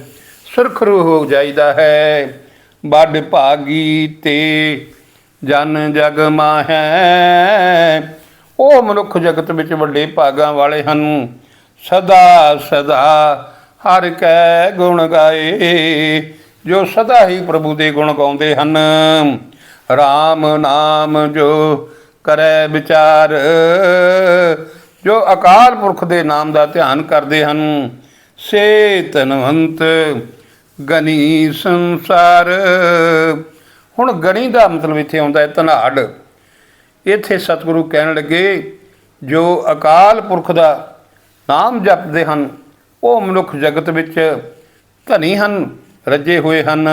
ਸੁਰਖਰੂ ਹੋ ਜਾਈਦਾ ਹੈ। ਵੱਡ ਭਾਗੀ ਤੇ ਜਨ ਜਗ ਮਾਹੈ, ਉਹ ਮਨੁੱਖ ਜਗਤ ਵਿੱਚ ਵੱਡੇ ਭਾਗਾਂ ਵਾਲੇ ਹਨ। ਸਦਾ ਸਦਾ ਹਰ ਕੈ ਗੁਣ ਗਾਏ, ਜੋ ਸਦਾ ਹੀ ਪ੍ਰਭੂ ਦੇ ਗੁਣ ਗਾਉਂਦੇ ਹਨ। ਰਾਮ ਨਾਮ ਜੋ ਕਰੈ ਵਿਚਾਰ, ਜੋ ਅਕਾਲ ਪੁਰਖ ਦੇ ਨਾਮ ਦਾ ਧਿਆਨ ਕਰਦੇ ਹਨ। ਸੇ ਧਨਵੰਤ ਗਨੀ ਸੰਸਾਰ, ਹੁਣ ਗਣੀ ਦਾ ਮਤਲਬ ਇੱਥੇ ਆਉਂਦਾ ਹੈ ਧਨਾੜ। ਇੱਥੇ ਸਤਿਗੁਰੂ ਕਹਿਣ ਲੱਗੇ ਜੋ ਅਕਾਲ ਪੁਰਖ ਦਾ ਨਾਮ ਜਪਦੇ ਹਨ ਉਹ ਮਨੁੱਖ ਜਗਤ ਵਿੱਚ ਧਨੀ ਹਨ, ਰੱਜੇ ਹੋਏ ਹਨ।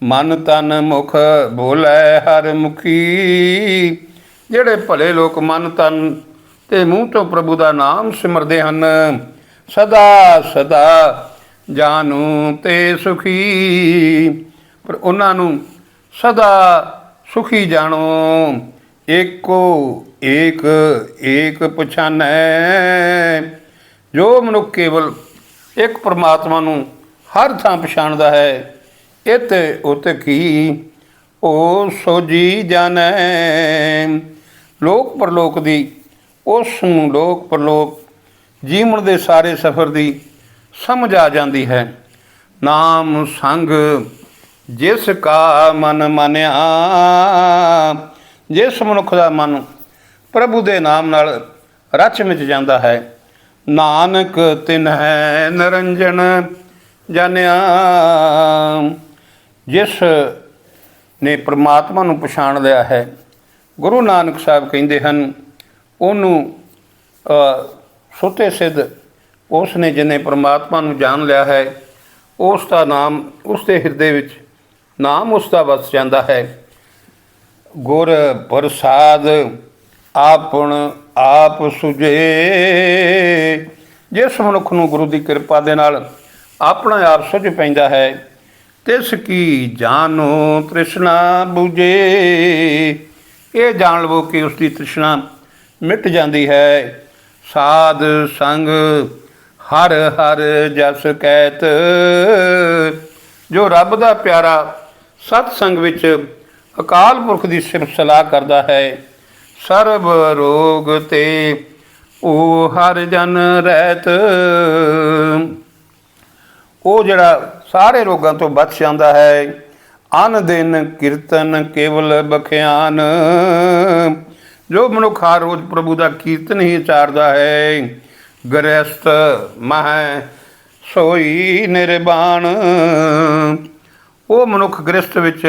ਮਨ ਤਨ ਮੁਖ ਬੋਲੇ ਹਰ ਮੁਖੀ, ਜਿਹੜੇ ਭਲੇ ਲੋਕ ਮਨ ਤਨ ਅਤੇ ਮੂੰਹ ਤੋਂ ਪ੍ਰਭੂ ਦਾ ਨਾਮ ਸਿਮਰਦੇ ਹਨ। ਸਦਾ ਸਦਾ ਜਾਨੂ ਤੇ ਸੁਖੀ, ਪਰ ਉਹਨਾਂ ਨੂੰ ਸਦਾ ਸੁਖੀ ਜਾਣੋ। ਏਕੋ ਏਕ ਏਕ ਪਛਾਨੈ, ਜੋ ਮਨੁੱਖ ਕੇਵਲ ਇੱਕ ਪਰਮਾਤਮਾ ਨੂੰ ਹਰ ਥਾਂ ਪਛਾਣਦਾ ਹੈ। ਇਤ ਉਤ ਕੀ ਉਹ ਸੋਝੀ ਜਾਣੈ, ਲੋਕ ਪਰਲੋਕ ਦੀ ਉਸ ਨੂੰ ਲੋਕ ਪਰਲੋਕ ਜੀਵਨ ਦੇ ਸਾਰੇ ਸਫ਼ਰ ਦੀ ਸਮਝ ਆ ਜਾਂਦੀ ਹੈ। ਨਾਮ ਸੰਗ ਜਿਸ ਕਾ ਮਨ ਮਾਨਿਆ, ਜਿਸ ਮਨੁੱਖ ਦਾ ਮਨ ਪ੍ਰਭੂ ਦੇ ਨਾਮ ਨਾਲ ਰਚ ਮਿਚ ਜਾਂਦਾ ਹੈ। ਨਾਨਕ ਤਿਨਹਿ ਨਿਰੰਜਨ ਜਾਣਿਆ, ਜਿਸ ਨੇ ਪ੍ਰਮਾਤਮਾ ਨੂੰ ਪਛਾਣ ਲਿਆ ਹੈ। ਗੁਰੂ ਨਾਨਕ ਸਾਹਿਬ ਕਹਿੰਦੇ ਹਨ ਉਹਨੂੰ ਸੁਤੇ ਸਿੱਧ, ਉਸ ਨੇ ਜਿਹਨੇ ਪਰਮਾਤਮਾ ਨੂੰ ਜਾਣ ਲਿਆ ਹੈ ਉਸ ਦਾ ਨਾਮ ਉਸ ਦੇ ਹਿਰਦੇ ਵਿੱਚ ਨਾਮ ਉਸ ਦਾ ਵਸ ਜਾਂਦਾ ਹੈ। ਗੁਰ ਪ੍ਰਸਾਦ ਆਪਣ ਆਪ ਸੁਝੇ, ਜਿਸ ਮਨੁੱਖ ਨੂੰ ਗੁਰੂ ਦੀ ਕਿਰਪਾ ਦੇ ਨਾਲ ਆਪਣਾ ਆਪ ਸੁਝ ਪੈਂਦਾ ਹੈ। ਤਿਸ ਕੀ ਜਾਨੋ ਤ੍ਰਿਸ਼ਨਾ ਬੁਝੇ। ਇਹ ਜਾਣ ਲਵੋ ਕਿ ਉਸ ਦੀ ਤ੍ਰਿਸ਼ਨਾ ਮਿਟ ਜਾਂਦੀ ਹੈ। ਸਾਧ ਸੰਗ ਹਰ ਹਰ ਜਸ ਕਹਿਤ। ਜੋ ਰੱਬ ਦਾ ਪਿਆਰਾ ਸਤ ਸੰਗ ਵਿੱਚ ਅਕਾਲ ਪੁਰਖ ਦੀ ਸਿਫਤ ਸਲਾਹ ਕਰਦਾ ਹੈ, ਸਰਬ ਰੋਗ ਤੇ ਉਹ ਹਰ ਜਨ ਰਹਿਤ। ਉਹ ਜਿਹੜਾ ਸਾਰੇ ਰੋਗਾਂ ਤੋਂ ਬਚ ਜਾਂਦਾ ਹੈ। ਅਨ ਦਿਨ ਕੀਰਤਨ ਕੇਵਲ ਬਖਿਆਨ। ਜੋ ਮਨੁੱਖ ਹਰ ਰੋਜ਼ ਪ੍ਰਭੂ ਦਾ ਕੀਰਤਨ ਹੀ ਉਚਾਰਦਾ ਹੈ, ਗ੍ਰਹਿਸਥ ਮਹਿ ਸੋਈ ਨਿਰਵਾਣ। ਉਹ ਮਨੁੱਖ ਗ੍ਰਹਿਸਥ ਵਿੱਚ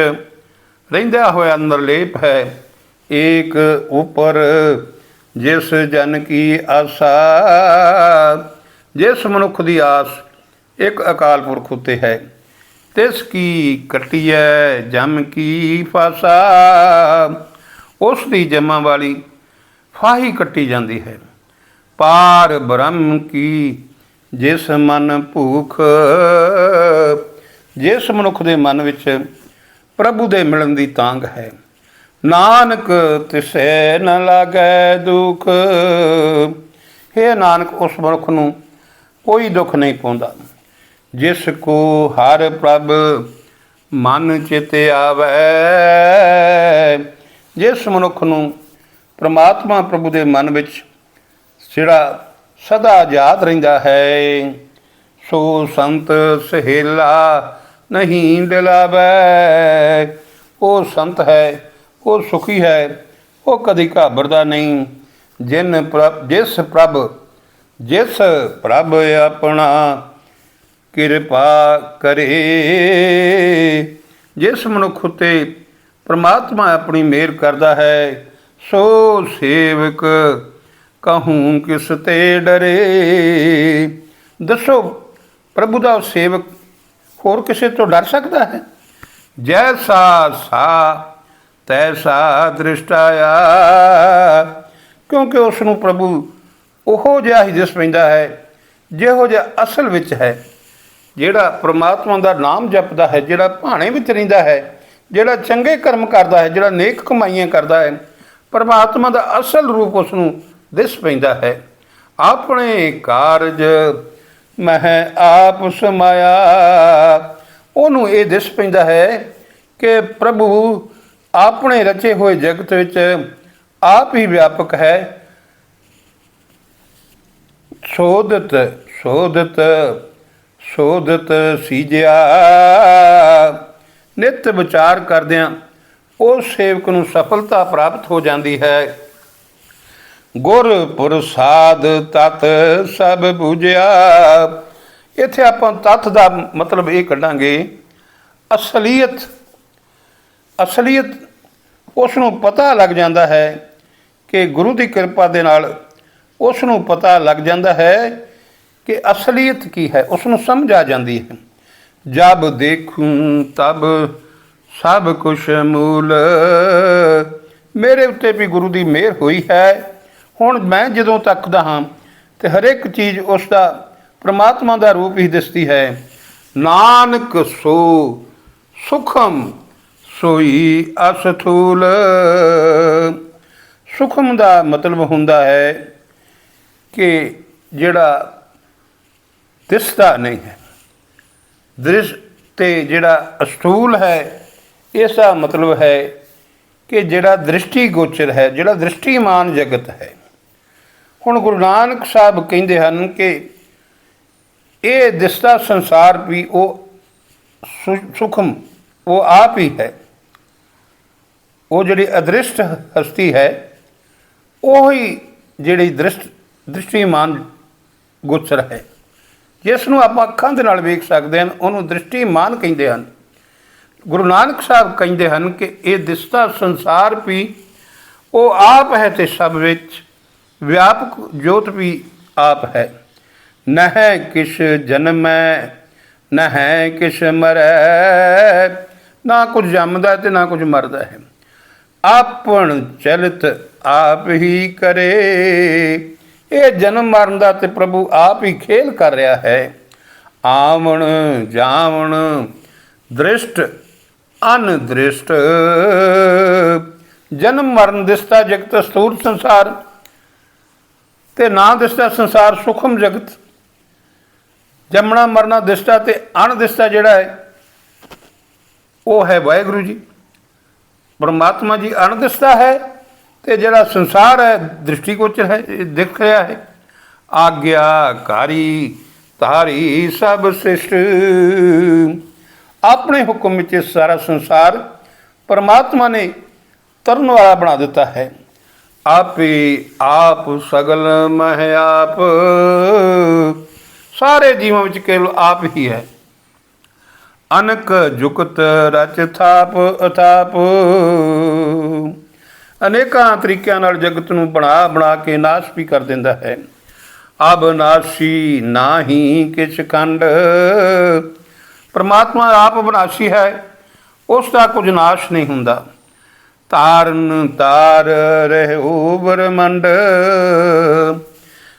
ਰਹਿੰਦਾ ਹੋਇਆ ਨਿਰਲੇਪ ਹੈ। ਏਕ ਉਪਰ ਜਿਸ ਜਨ ਕੀ ਆਸਾ। ਜਿਸ ਮਨੁੱਖ ਦੀ ਆਸ ਇੱਕ ਅਕਾਲ ਪੁਰਖ ਉੱਤੇ ਹੈ, ਤਿਸ ਕੀ ਕੱਟੀਐ ਜਮ ਕੀ ਫਾਸਾ। ਉਸ ਦੀ ਜਮਾਂ ਵਾਲੀ ਫਾਹੀ ਕੱਟੀ ਜਾਂਦੀ ਹੈ। ਪਾਰ ਬ੍ਰਹਮ ਕੀ ਜਿਸ ਮਨ ਭੂਖ। ਜਿਸ ਮਨੁੱਖ ਦੇ ਮਨ ਵਿੱਚ ਪ੍ਰਭੂ ਦੇ ਮਿਲਣ ਦੀ ਤਾਂਘ ਹੈ, ਨਾਨਕ ਤਿਸੈ ਨ ਲਾਗੈ ਦੁਖ। ਹੇ ਨਾਨਕ, ਉਸ ਮਨੁੱਖ ਨੂੰ ਕੋਈ ਦੁੱਖ ਨਹੀਂ ਪਾਉਂਦਾ। ਜਿਸ ਕੋ ਹਰ ਪ੍ਰਭ ਮਨ ਚਿਤ ਆਵੈ। ਜਿਸ ਮਨੁੱਖ ਨੂੰ ਪ੍ਰਮਾਤਮਾ ਪ੍ਰਭੂ ਦੇ ਮਨ ਵਿੱਚ ਜਿਹੜਾ ਸਦਾ ਯਾਦ ਰਹਿੰਦਾ ਹੈ, ਸੋ ਸੰਤ ਸਹੇਲਾ ਨਹੀਂ ਦਿਲਾਵੈ। ਉਹ ਸੰਤ ਹੈ, ਉਹ ਸੁਖੀ ਹੈ, ਉਹ ਕਦੀ ਘਾਬਰਦਾ ਨਹੀਂ। ਜਿਸ ਪ੍ਰਭ ਆਪਣਾ ਕਿਰਪਾ ਕਰੇ। ਜਿਸ ਮਨੁੱਖ ਉੱਤੇ ਪ੍ਰਮਾਤਮਾ ਆਪਣੀ ਮਿਹਰ ਕਰਦਾ ਹੈ, ਸੋ ਸੇਵਕ ਕਹੂੰ ਕਿਸ ਤੇ ਡਰੇ। ਦੱਸੋ, ਪ੍ਰਭੂ ਦਾ ਸੇਵਕ ਹੋਰ ਕਿਸੇ ਤੋਂ ਡਰ ਸਕਦਾ ਹੈ? ਜੈਸਾ ਸਾ ਤੈਸਾ ਦ੍ਰਿਸ਼ਟਾਇਆ। ਕਿਉਂਕਿ ਉਸ ਨੂੰ ਪ੍ਰਭੂ ਉਹੋ ਜਿਹਾ ਹੀ ਦਿਸ ਪੈਂਦਾ ਹੈ ਜਿਹੋ ਜਿਹਾ ਅਸਲ ਵਿੱਚ ਹੈ। ਜਿਹੜਾ ਪ੍ਰਮਾਤਮਾ ਦਾ ਨਾਮ ਜਪਦਾ ਹੈ, ਜਿਹੜਾ ਭਾਣੇ ਵਿੱਚ ਰਹਿੰਦਾ ਹੈ, ਜਿਹੜਾ ਚੰਗੇ ਕਰਮ ਕਰਦਾ ਹੈ, ਜਿਹੜਾ ਨੇਕ ਕਮਾਈਆਂ ਕਰਦਾ ਹੈ, ਪ੍ਰਮਾਤਮਾ ਦਾ ਅਸਲ ਰੂਪ ਉਸ ਨੂੰ ਦਿਸ ਪੈਂਦਾ ਹੈ। ਆਪਣੇ ਕਾਰਜ ਮਹਿ ਆਪ ਸਮਾਇਆ। ਉਹਨੂੰ ਇਹ ਦਿਸ ਪੈਂਦਾ ਹੈ ਕਿ ਪ੍ਰਭੂ ਆਪਣੇ ਰਚੇ ਹੋਏ ਜਗਤ ਵਿੱਚ ਆਪ ਹੀ ਵਿਆਪਕ ਹੈ। ਸੋਧਤ ਸੋਧਤ ਸੋਧਤ ਸੀਜਿਆ। ਨਿਤ ਵਿਚਾਰ ਕਰਦਿਆਂ ਉਸ ਸੇਵਕ ਨੂੰ ਸਫਲਤਾ ਪ੍ਰਾਪਤ ਹੋ ਜਾਂਦੀ ਹੈ। ਗੁਰ ਪ੍ਰਸਾਦ ਤਤ ਸਭ ਬੁਝਿਆ। ਇੱਥੇ ਆਪਾਂ ਤੱਥ ਦਾ ਮਤਲਬ ਇਹ ਕੱਢਾਂਗੇ, ਅਸਲੀਅਤ। ਅਸਲੀਅਤ ਉਸ ਨੂੰ ਪਤਾ ਲੱਗ ਜਾਂਦਾ ਹੈ ਕਿ ਗੁਰੂ ਦੀ ਕਿਰਪਾ ਦੇ ਨਾਲ ਉਸ ਨੂੰ ਪਤਾ ਲੱਗ ਜਾਂਦਾ ਹੈ ਕਿ ਅਸਲੀਅਤ ਕੀ ਹੈ, ਉਸ ਨੂੰ ਸਮਝ ਆ ਜਾਂਦੀ ਹੈ। ਜਬ ਦੇਖੂੰ ਤਬ ਸਭ ਕੁਛ ਮੂਲ। ਮੇਰੇ ਉੱਤੇ ਵੀ ਗੁਰੂ ਦੀ ਮਿਹਰ ਹੋਈ ਹੈ। ਹੁਣ ਮੈਂ ਜਦੋਂ ਤੱਕਦਾ ਹਾਂ ਤੇ ਹਰੇਕ ਚੀਜ਼ ਉਸ ਦਾ ਪ੍ਰਮਾਤਮਾ ਦਾ ਰੂਪ ਹੀ ਦਿਸਦੀ ਹੈ। ਨਾਨਕ ਸੋ ਸੁਖਮ ਸੋਈ ਅਸਥੂਲ। ਸੁਖਮ ਦਾ ਮਤਲਬ ਹੁੰਦਾ ਹੈ ਕਿ ਜਿਹੜਾ ਦਿਸਦਾ ਨਹੀਂ ਹੈ। ਦ੍ਰਿਸ਼ ਤੇ ਜਿਹੜਾ ਅਸਥੂਲ ਹੈ, ਇਸ ਦਾ ਮਤਲਬ ਹੈ ਕਿ ਜਿਹੜਾ ਦ੍ਰਿਸ਼ਟੀ ਗੋਚਰ ਹੈ, ਜਿਹੜਾ ਦ੍ਰਿਸ਼ਟੀਮਾਨ ਜਗਤ ਹੈ। ਹੁਣ ਗੁਰੂ ਨਾਨਕ ਸਾਹਿਬ ਕਹਿੰਦੇ ਹਨ ਕਿ ਇਹ ਦਿਸਦਾ ਸੰਸਾਰ ਵੀ ਉਹ ਸੁਖਮ, ਉਹ ਆਪ ਹੀ ਹੈ। ਉਹ ਜਿਹੜੀ ਅਦ੍ਰਿਸ਼ਟ ਹਸਤੀ ਹੈ, ਉਹੀ ਜਿਹੜੀ ਦ੍ਰਿਸ਼ਟੀਮਾਨ ਗੋਚਰ ਹੈ। ਜਿਸ ਨੂੰ ਆਪਾਂ ਅੱਖਾਂ ਦੇ ਨਾਲ ਵੇਖ ਸਕਦੇ ਹਨ, ਉਹਨੂੰ ਦ੍ਰਿਸ਼ਟੀਮਾਨ ਕਹਿੰਦੇ ਹਨ। ਗੁਰੂ ਨਾਨਕ ਸਾਹਿਬ ਕਹਿੰਦੇ ਹਨ ਕਿ ਇਹ ਦਿਸਦਾ ਸੰਸਾਰ ਵੀ ਉਹ ਆਪ ਹੈ ਤੇ ਸਭ ਵਿੱਚ ਵਿਆਪਕ ਜੋਤ ਵੀ ਆਪ ਹੈ। ਨਹਿ ਕਿਛ ਜਨਮੈ ਨਹਿ ਕਿਛ ਮਰੈ। ਨਾ ਕੁਝ ਜੰਮਦਾ ਤੇ ਨਾ ਕੁਝ ਮਰਦਾ ਹੈ। ਆਪਣ ਚਲਿਤ ਆਪ ਹੀ ਕਰੇ। ਇਹ ਜਨਮ ਮਰਨ ਦਾ ਤੇ ਪ੍ਰਭੂ ਆਪ ਹੀ ਖੇਲ ਕਰ ਰਿਹਾ ਹੈ। ਆਵਣ ਜਾਵਣ ਦ੍ਰਿਸ਼ਟ ਅਨਦ੍ਰਿਸ਼ਟ। ਜਨਮ ਮਰਨ ਦਿਸਦਾ ਜਗਤ ਸਥੂਲ ਸੰਸਾਰ, ਤੇ ਨਾ ਦਿਸਦਾ ਸੰਸਾਰ ਸੂਖਮ ਜਗਤ। ਜੰਮਣਾ ਮਰਨਾ ਦਿਸਦਾ ਤੇ ਅਣਦਿਸਦਾ ਜਿਹੜਾ ਹੈ ਉਹ ਹੈ ਵਾਹਿਗੁਰੂ ਜੀ। ਪਰਮਾਤਮਾ ਜੀ ਅਣਦਿਸਦਾ ਹੈ, ਤੇ ਜਿਹੜਾ ਸੰਸਾਰ ਹੈ ਦ੍ਰਿਸ਼ਟੀਗੋਚਰ ਹੈ, ਦਿਖ ਰਿਹਾ ਹੈ। ਆਗਿਆਕਾਰੀ ਤਾਰੀ ਸਭ ਸ੍ਰਿਸ਼ਟ। ਆਪਣੇ ਹੁਕਮ ਵਿੱਚ ਸਾਰਾ ਸੰਸਾਰ ਪਰਮਾਤਮਾ ਨੇ ਤਰਨ ਵਾਲਾ ਬਣਾ ਦਿੱਤਾ ਹੈ। ਆਪੇ ਆਪ ਸਗਲ ਮਹਿ ਆਪ। ਸਾਰੇ ਜੀਵਾਂ ਵਿੱਚ ਕੇਵਲ ਆਪ ਹੀ ਹੈ। ਅਨਕ ਜੁਗਤ ਰਚ ਥਾਪ ਅਥਾਪ। ਅਨੇਕਾਂ ਤਰੀਕਿਆਂ ਨਾਲ ਜਗਤ ਨੂੰ ਬਣਾ ਬਣਾ ਕੇ ਨਾਸ਼ ਵੀ ਕਰ ਦਿੰਦਾ ਹੈ। ਅਬਨਾਸ਼ੀ ਨਾਹੀ ਕਿਛ ਖੰਡ। ਪਰਮਾਤਮਾ ਆਪ ਵਿਨਾਸ਼ੀ ਹੈ, ਉਸ ਦਾ ਕੁਝ ਨਾਸ਼ ਨਹੀਂ ਹੁੰਦਾ। ਤਾਰਨ ਤਾਰ ਰਹਿਓ ਬ੍ਰਹਮੰਡ।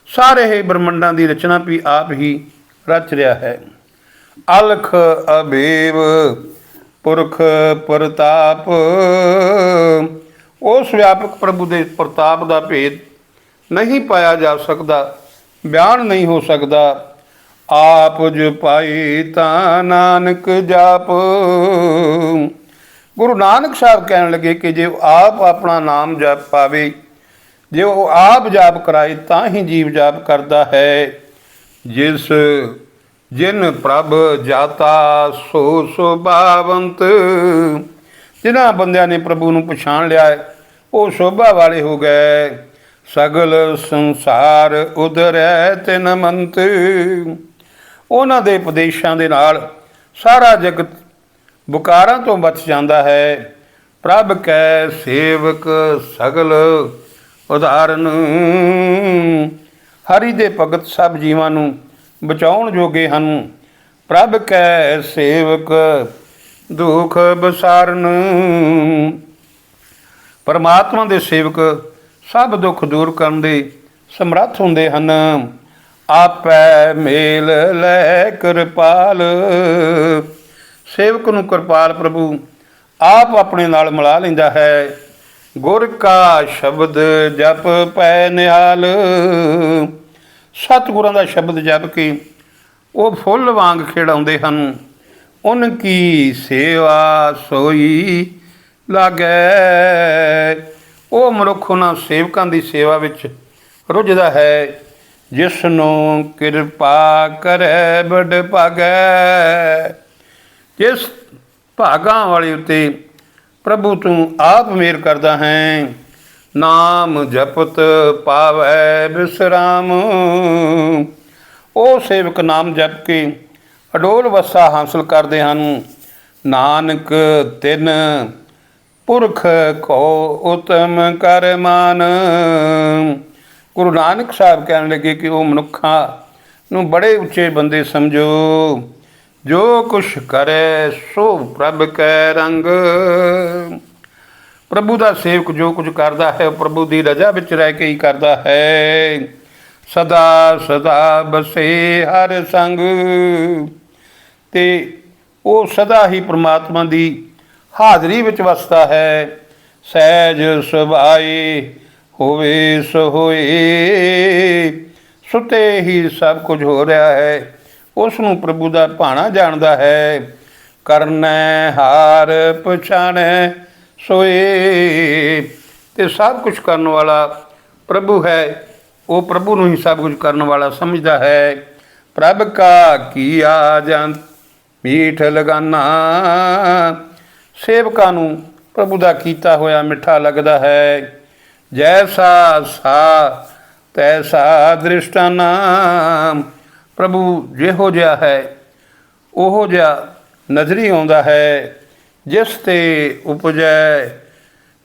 ਸਾਰੇ ਹੀ ਬ੍ਰਹਮੰਡਾਂ ਦੀ ਰਚਨਾ ਵੀ ਆਪ ਹੀ ਰਚ ਰਿਹਾ ਹੈ। ਅਲਖ ਅਬੇਵ ਪੁਰਖ ਪ੍ਰਤਾਪ। ਉਸ ਵਿਆਪਕ ਪ੍ਰਭੂ ਦੇ ਪ੍ਰਤਾਪ ਦਾ ਭੇਦ ਨਹੀਂ ਪਾਇਆ ਜਾ ਸਕਦਾ, ਬਿਆਨ ਨਹੀਂ ਹੋ ਸਕਦਾ। ਆਪ ਜਪਾਈ ਤਾਂ ਨਾਨਕ ਜਾਪ। ਗੁਰੂ ਨਾਨਕ ਸਾਹਿਬ ਕਹਿਣ ਲੱਗੇ ਕਿ ਜੇ ਉਹ ਆਪ ਆਪਣਾ ਨਾਮ ਜਪ ਪਾਵੇ, ਜੇ ਉਹ ਆਪ ਜਾਪ ਕਰਾਏ ਤਾਂ ਹੀ ਜੀਵ ਜਾਪ ਕਰਦਾ ਹੈ। ਜਿਸ ਜਿਨ ਪ੍ਰਭ ਜਾਤਾ ਸੋ ਸੁਭਾਵੰਤ। ਜਿਨ੍ਹਾਂ ਬੰਦਿਆਂ ਨੇ ਪ੍ਰਭੂ ਨੂੰ ਪਛਾਣ ਲਿਆ ਹੈ ਉਹ ਸ਼ੋਭਾ ਵਾਲੇ ਹੋ ਗਏ। ਸਗਲ ਸੰਸਾਰ ਉਧਰੈ ਤਿਨ ਮੰਤ। ਉਹਨਾਂ ਦੇ ਉਪਦੇਸ਼ਾਂ ਦੇ ਨਾਲ ਸਾਰਾ ਜਗਤ ਬੁਕਾਰਾਂ ਤੋਂ ਬਚ ਜਾਂਦਾ ਹੈ। ਪ੍ਰਭ ਕੈ ਸੇਵਕ ਸਗਲ ਉਦਾਹਰਨ। ਹਰੀ ਦੇ ਭਗਤ ਸਭ ਜੀਵਾਂ ਨੂੰ ਬਚਾਉਣ ਜੋਗੇ ਹਨ। ਪ੍ਰਭ ਕੈ ਸੇਵਕ ਦੁਖ ਬਸਾਰਨ। ਪਰਮਾਤਮਾ ਦੇ ਸੇਵਕ ਸਭ ਦੁੱਖ ਦੂਰ ਕਰਨ ਦੇ ਸਮਰੱਥ ਹੁੰਦੇ ਹਨ। ਆਪੈ ਮੇਲ ਲੈ ਕਿਰਪਾਲ। ਸੇਵਕ ਨੂੰ ਕਿਰਪਾਲ ਪ੍ਰਭੂ ਆਪ ਆਪਣੇ ਨਾਲ ਮਿਲਾ ਲੈਂਦਾ ਹੈ। ਗੁਰ ਕਾ ਸ਼ਬਦ ਜਪ ਪੈ ਨਿਹਾਲ। ਸਤਿਗੁਰਾਂ ਦਾ ਸ਼ਬਦ ਜਪ ਕੇ ਉਹ ਫੁੱਲ ਵਾਂਗ ਖਿੜਾਉਂਦੇ ਹਨ। ਉਨ ਕੀ ਸੇਵਾ ਸੋਈ ਲਾਗੈ। ਉਹ ਮਨੁੱਖ ਉਹਨਾਂ ਸੇਵਕਾਂ ਦੀ ਸੇਵਾ ਵਿੱਚ ਰੁੱਝਦਾ ਹੈ। ਜਿਸ ਨੂੰ ਕਿਰਪਾ ਕਰੈ ਬੜ ਭਾਗੈ। ਜਿਸ ਭਾਗਾਂ ਵਾਲੇ ਉੱਤੇ ਪ੍ਰਭੂ ਤੂੰ ਆਪ ਮਿਹਰ ਕਰਦਾ ਹੈ। ਨਾਮ ਜਪਤ ਪਾਵੈ ਬਿਸਰਾਮ। ਉਹ ਸੇਵਕ ਨਾਮ ਜਪ ਕੇ ਅਡੋਲ ਵਸਾ ਹਾਸਲ ਕਰਦੇ ਹਨ। ਨਾਨਕ ਤਿਨ ਪੁਰਖ ਕੋ ਉਤਮ ਕਰ ਮਾਨ। ਗੁਰੂ ਨਾਨਕ ਸਾਹਿਬ ਕਹਿਣ ਲੱਗੇ ਕਿ ਉਹ ਮਨੁੱਖਾਂ ਨੂੰ ਬੜੇ ਉੱਚੇ ਬੰਦੇ ਸਮਝੋ। ਜੋ ਕੁਛ ਕਰੇ ਸੋ ਪ੍ਰਭ ਕੈ ਰੰਗ। ਪ੍ਰਭੂ ਦਾ ਸੇਵਕ ਜੋ ਕੁਝ ਕਰਦਾ ਹੈ ਉਹ ਪ੍ਰਭੂ ਦੀ ਰਜ਼ਾ ਵਿੱਚ ਰਹਿ ਕੇ ਹੀ ਕਰਦਾ ਹੈ। ਸਦਾ ਸਦਾ ਬਸੇ ਹਰ ਸੰਗ। ਤੇ ਉਹ ਸਦਾ ਹੀ ਪ੍ਰਮਾਤਮਾ ਦੀ ਹਾਜ਼ਰੀ ਵਿੱਚ ਵਸਦਾ ਹੈ। ਸਹਿਜ ਸੁਭਾਏ ਹੋਵੇ ਸੋ ਹੋਏ। ਸੁਤੇ ਹੀ ਸਭ ਕੁਝ ਹੋ ਰਿਹਾ ਹੈ। ਉਸ ਨੂੰ ਪ੍ਰਭੂ ਦਾ ਭਾਣਾ ਜਾਣਦਾ ਹੈ। ਕਰਨੈ ਹਾਰ ਪਛਾਣੈ ਸੋਏ। ਤੇ ਸਭ ਕੁਝ ਕਰਨ ਵਾਲਾ ਪ੍ਰਭੂ ਹੈ। ਉਹ ਪ੍ਰਭੂ ਨੂੰ ਹੀ ਸਭ ਕੁਝ ਕਰਨ ਵਾਲਾ ਸਮਝਦਾ ਹੈ। ਪ੍ਰਭ ਕਾ ਕੀਆ ਜੰਤ ਮੀਠ ਲਗਾਨਾ। ਸੇਵਕਾਂ ਨੂੰ ਪ੍ਰਭੂ ਦਾ ਕੀਤਾ ਹੋਇਆ ਮਿੱਠਾ ਲੱਗਦਾ ਹੈ। ਜੈਸਾ ਸਾ ਤੈਸਾ ਦ੍ਰਿਸ਼ਟਾਨਾ। ਪ੍ਰਭੂ ਜਿਹੋ ਜਿਹਾ ਹੈ ਉਹੋ ਜਿਹਾ ਨਜ਼ਰੀ ਆਉਂਦਾ ਹੈ। ਜਿਸ ਤੇ ਉਪਜੈ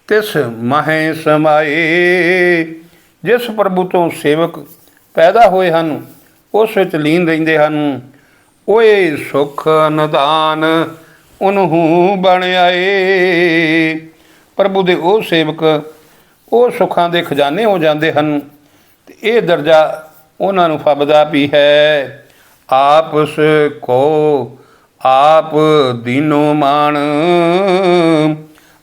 ਤਿਸ ਮਾਹੇ ਸਮਾਏ। ਜਿਸ ਪ੍ਰਭੂ ਤੋਂ ਸੇਵਕ ਪੈਦਾ ਹੋਏ ਹਨ ਉਸ ਵਿੱਚ ਲੀਨ ਰਹਿੰਦੇ ਹਨ। ਓਏ ਸੁਖ ਨਿਦਾਨ ਉਹਨੂੰ ਬਣ ਆਏ। ਪ੍ਰਭੂ ਦੇ ਉਹ ਸੇਵਕ ਉਹ ਸੁੱਖਾਂ ਦੇ ਖਜ਼ਾਨੇ ਹੋ ਜਾਂਦੇ ਹਨ। ਅਤੇ ਇਹ ਦਰਜਾ ਉਹਨਾਂ ਨੂੰ ਫੱਬਦਾ ਵੀ ਹੈ। ਆਪਸ ਕੋ ਆਪ ਦੀਨੋ ਮਾਣ।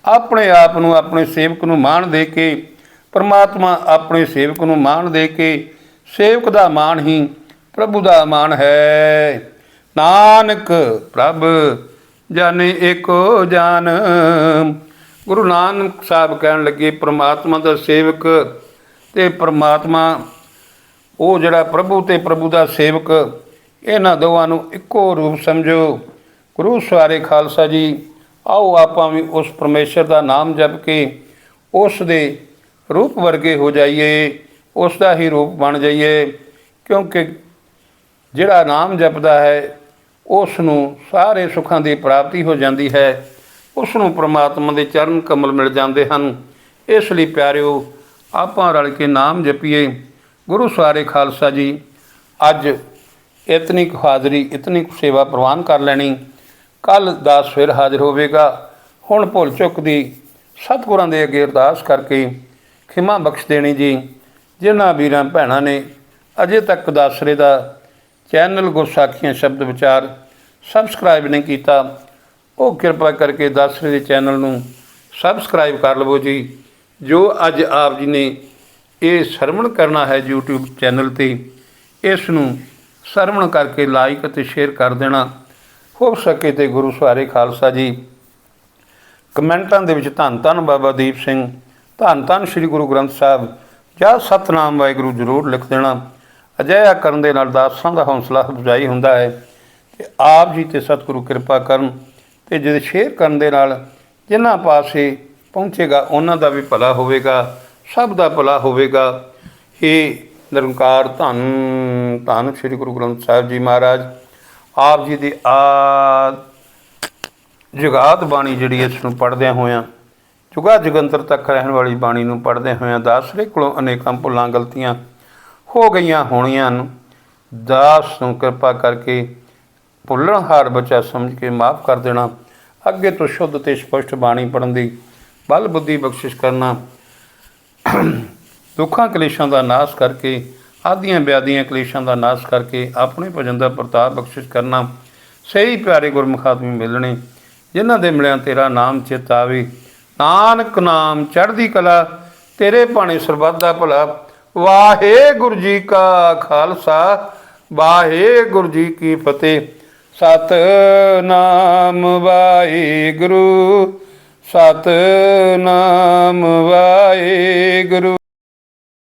ਆਪਣੇ ਆਪ ਨੂੰ, ਆਪਣੇ ਸੇਵਕ ਨੂੰ ਮਾਣ ਦੇ ਕੇ, ਪਰਮਾਤਮਾ ਆਪਣੇ ਸੇਵਕ ਨੂੰ ਮਾਣ ਦੇ ਕੇ, ਸੇਵਕ ਦਾ ਮਾਣ ਹੀ ਪ੍ਰਭੂ ਦਾ ਮਾਣ ਹੈ। ਨਾਨਕ ਪ੍ਰਭ ਜਾਣੇ ਏਕੋ ਜਾਨ। ਗੁਰੂ ਨਾਨਕ ਸਾਹਿਬ ਕਹਿਣ ਲੱਗੇ ਪਰਮਾਤਮਾ ਦਾ ਸੇਵਕ ਤੇ ਪਰਮਾਤਮਾ ਉਹ ਜਿਹੜਾ ਪ੍ਰਭੂ ਤੇ ਪ੍ਰਭੂ ਦਾ ਸੇਵਕ, ਇਹਨਾਂ ਦੋਵਾਂ ਨੂੰ ਇੱਕੋ ਰੂਪ ਸਮਝੋ। ਗੁਰੂ ਸਵਾਰੇ ਖਾਲਸਾ ਜੀ, ਆਓ ਆਪਾਂ ਵੀ ਉਸ ਪਰਮੇਸ਼ਰ ਦਾ ਨਾਮ ਜਪ ਕੇ ਉਸ ਦੇ ਰੂਪ ਵਰਗੇ ਹੋ ਜਾਈਏ, ਉਸ ਦਾ ਹੀ ਰੂਪ ਬਣ ਜਾਈਏ। ਕਿਉਂਕਿ ਜਿਹੜਾ ਨਾਮ ਜਪਦਾ ਹੈ ਉਸ ਨੂੰ ਸਾਰੇ ਸੁੱਖਾਂ ਦੀ ਪ੍ਰਾਪਤੀ ਹੋ ਜਾਂਦੀ ਹੈ, ਉਸ ਨੂੰ ਪ੍ਰਮਾਤਮਾ ਦੇ ਚਰਨ ਕਮਲ ਮਿਲ ਜਾਂਦੇ ਹਨ। ਇਸ ਲਈ ਪਿਆਰਿਓ, ਆਪਾਂ ਰਲ ਕੇ ਨਾਮ ਜਪੀਏ। ਗੁਰੂ ਸਵਾਰੇ ਖਾਲਸਾ ਜੀ, ਅੱਜ ਇਤਨੀ ਕੁ ਹਾਜ਼ਰੀ, ਇਤਨੀ ਕੁ ਸੇਵਾ ਪ੍ਰਵਾਨ ਕਰ ਲੈਣੀ। ਕੱਲ੍ਹ ਦਾਸ ਫਿਰ ਹਾਜ਼ਰ ਹੋਵੇਗਾ। ਹੁਣ ਭੁੱਲ ਚੁੱਕ ਦੀ ਸਤਿਗੁਰਾਂ ਦੇ ਅੱਗੇ ਅਰਦਾਸ ਕਰਕੇ ਖਿਮਾ ਬਖਸ਼ ਦੇਣੀ ਜੀ। ਜਿਨ੍ਹਾਂ ਵੀਰਾਂ ਭੈਣਾਂ ਨੇ ਅਜੇ ਤੱਕ ਦਾਸਰੇ ਦਾ ਚੈਨਲ ਗੁਰਸਾਖੀਆਂ ਸ਼ਬਦ ਵਿਚਾਰ ਸਬਸਕ੍ਰਾਈਬ ਨਹੀਂ ਕੀਤਾ, ਉਹ ਕਿਰਪਾ ਕਰਕੇ ਦਾਸਰੇ ਦੇ ਚੈਨਲ ਨੂੰ ਸਬਸਕ੍ਰਾਈਬ ਕਰ ਲਵੋ ਜੀ। ਜੋ ਅੱਜ ਆਪ ਜੀ ਨੇ ਇਹ ਸਰਵਣ ਕਰਨਾ ਹੈ YouTube ਚੈਨਲ 'ਤੇ, ਇਸ ਨੂੰ ਸਰਵਣ ਕਰਕੇ ਲਾਈਕ ਅਤੇ ਸ਼ੇਅਰ ਕਰ ਦੇਣਾ। ਹੋ ਸਕੇ ਤੇ ਗੁਰੂ ਸਵਾਰੇ ਖਾਲਸਾ ਜੀ ਕਮੈਂਟਾਂ ਦੇ ਵਿੱਚ ਧੰਨ ਧੰਨ ਬਾਬਾ ਦੀਪ ਸਿੰਘ, ਧੰਨ ਧੰਨ ਸ੍ਰੀ ਗੁਰੂ ਗ੍ਰੰਥ ਸਾਹਿਬ ਜਾਂ ਸਤਿਨਾਮ ਵਾਹਿਗੁਰੂ ਜ਼ਰੂਰ ਲਿਖ ਦੇਣਾ। ਅਜਿਹਾ ਕਰਨ ਦੇ ਨਾਲ ਦਾਸਾਂ ਦਾ ਹੌਸਲਾ ਅਫਜ਼ਾਈ ਹੁੰਦਾ ਹੈ ਅਤੇ ਆਪ ਜੀ ਤੇ ਸਤਿਗੁਰੂ ਕਿਰਪਾ ਕਰਨ। ਅਤੇ ਜਦ ਸ਼ੇਅਰ ਕਰਨ ਦੇ ਨਾਲ ਜਿਨ੍ਹਾਂ ਪਾਸੇ ਪਹੁੰਚੇਗਾ ਉਹਨਾਂ ਦਾ ਵੀ ਭਲਾ ਹੋਵੇਗਾ, ਸਭ ਦਾ ਭਲਾ ਹੋਵੇਗਾ। ਇਹ ਨਿਰੰਕਾਰ ਧੰਨ ਧੰਨ ਸ੍ਰੀ ਗੁਰੂ ਗ੍ਰੰਥ ਸਾਹਿਬ ਜੀ ਮਹਾਰਾਜ ਆਪ ਜੀ ਦੀ ਜੁਗਾਤ ਬਾਣੀ ਜਿਹੜੀ ਇਸ ਨੂੰ ਪੜ੍ਹਦਿਆਂ ਹੋਇਆਂ, ਜੁਗਾ ਜਗੰਤਰ ਤੱਕ ਰਹਿਣ ਵਾਲੀ ਬਾਣੀ ਨੂੰ ਪੜ੍ਹਦਿਆਂ ਹੋਇਆਂ ਦਾਸਰੇ ਕੋਲੋਂ ਅਨੇਕਾਂ ਭੁੱਲਾਂ ਗਲਤੀਆਂ ਹੋ ਗਈਆਂ ਹੋਣੀਆਂ ਹਨ। ਦਾਸ ਨੂੰ ਕਿਰਪਾ ਕਰਕੇ ਭੁੱਲਣਹਾਰ ਬੱਚਾ ਸਮਝ ਕੇ ਮਾਫ਼ ਕਰ ਦੇਣਾ। ਅੱਗੇ ਤੋਂ ਸ਼ੁੱਧ ਅਤੇ ਸਪਸ਼ਟ ਬਾਣੀ ਪੜ੍ਹਨ ਦੀ ਬਲ ਬੁੱਧੀ ਬਖਸ਼ਿਸ਼ ਕਰਨਾ। ਦੁੱਖਾਂ ਕਲੇਸ਼ਾਂ ਦਾ ਨਾਸ਼ ਕਰਕੇ, ਆਦੀਆਂ ਵਿਆਦੀਆਂ ਕਲੇਸ਼ਾਂ ਦਾ ਨਾਸ਼ ਕਰਕੇ ਆਪਣੇ ਭਜਨ ਦਾ ਪ੍ਰਤਾਪ ਬਖਸ਼ਿਸ਼ ਕਰਨਾ। ਸਹੀ ਪਿਆਰੇ ਗੁਰਮੁਖ ਆਦਮੀ ਮਿਲਣੇ ਜਿਨ੍ਹਾਂ ਦੇ ਮਿਲਿਆਂ ਤੇਰਾ ਨਾਮ ਚਿੱਤ ਆਵੇ। ਨਾਨਕ ਨਾਮ ਚੜ੍ਹਦੀ ਕਲਾ, ਤੇਰੇ ਭਾਣੇ ਸਰਬੱਤ ਦਾ ਭਲਾ। ਵਾਹਿਗੁਰੂ ਜੀ ਕਾ ਖਾਲਸਾ, ਵਾਹਿਗੁਰੂ ਜੀ ਕੀ ਫਤਿਹ। ਸਤਿਨਾਮ ਵਾਹਿਗੁਰੂ, ਸਤਿਨਾਮ ਵਾਹਿਗੁਰੂ।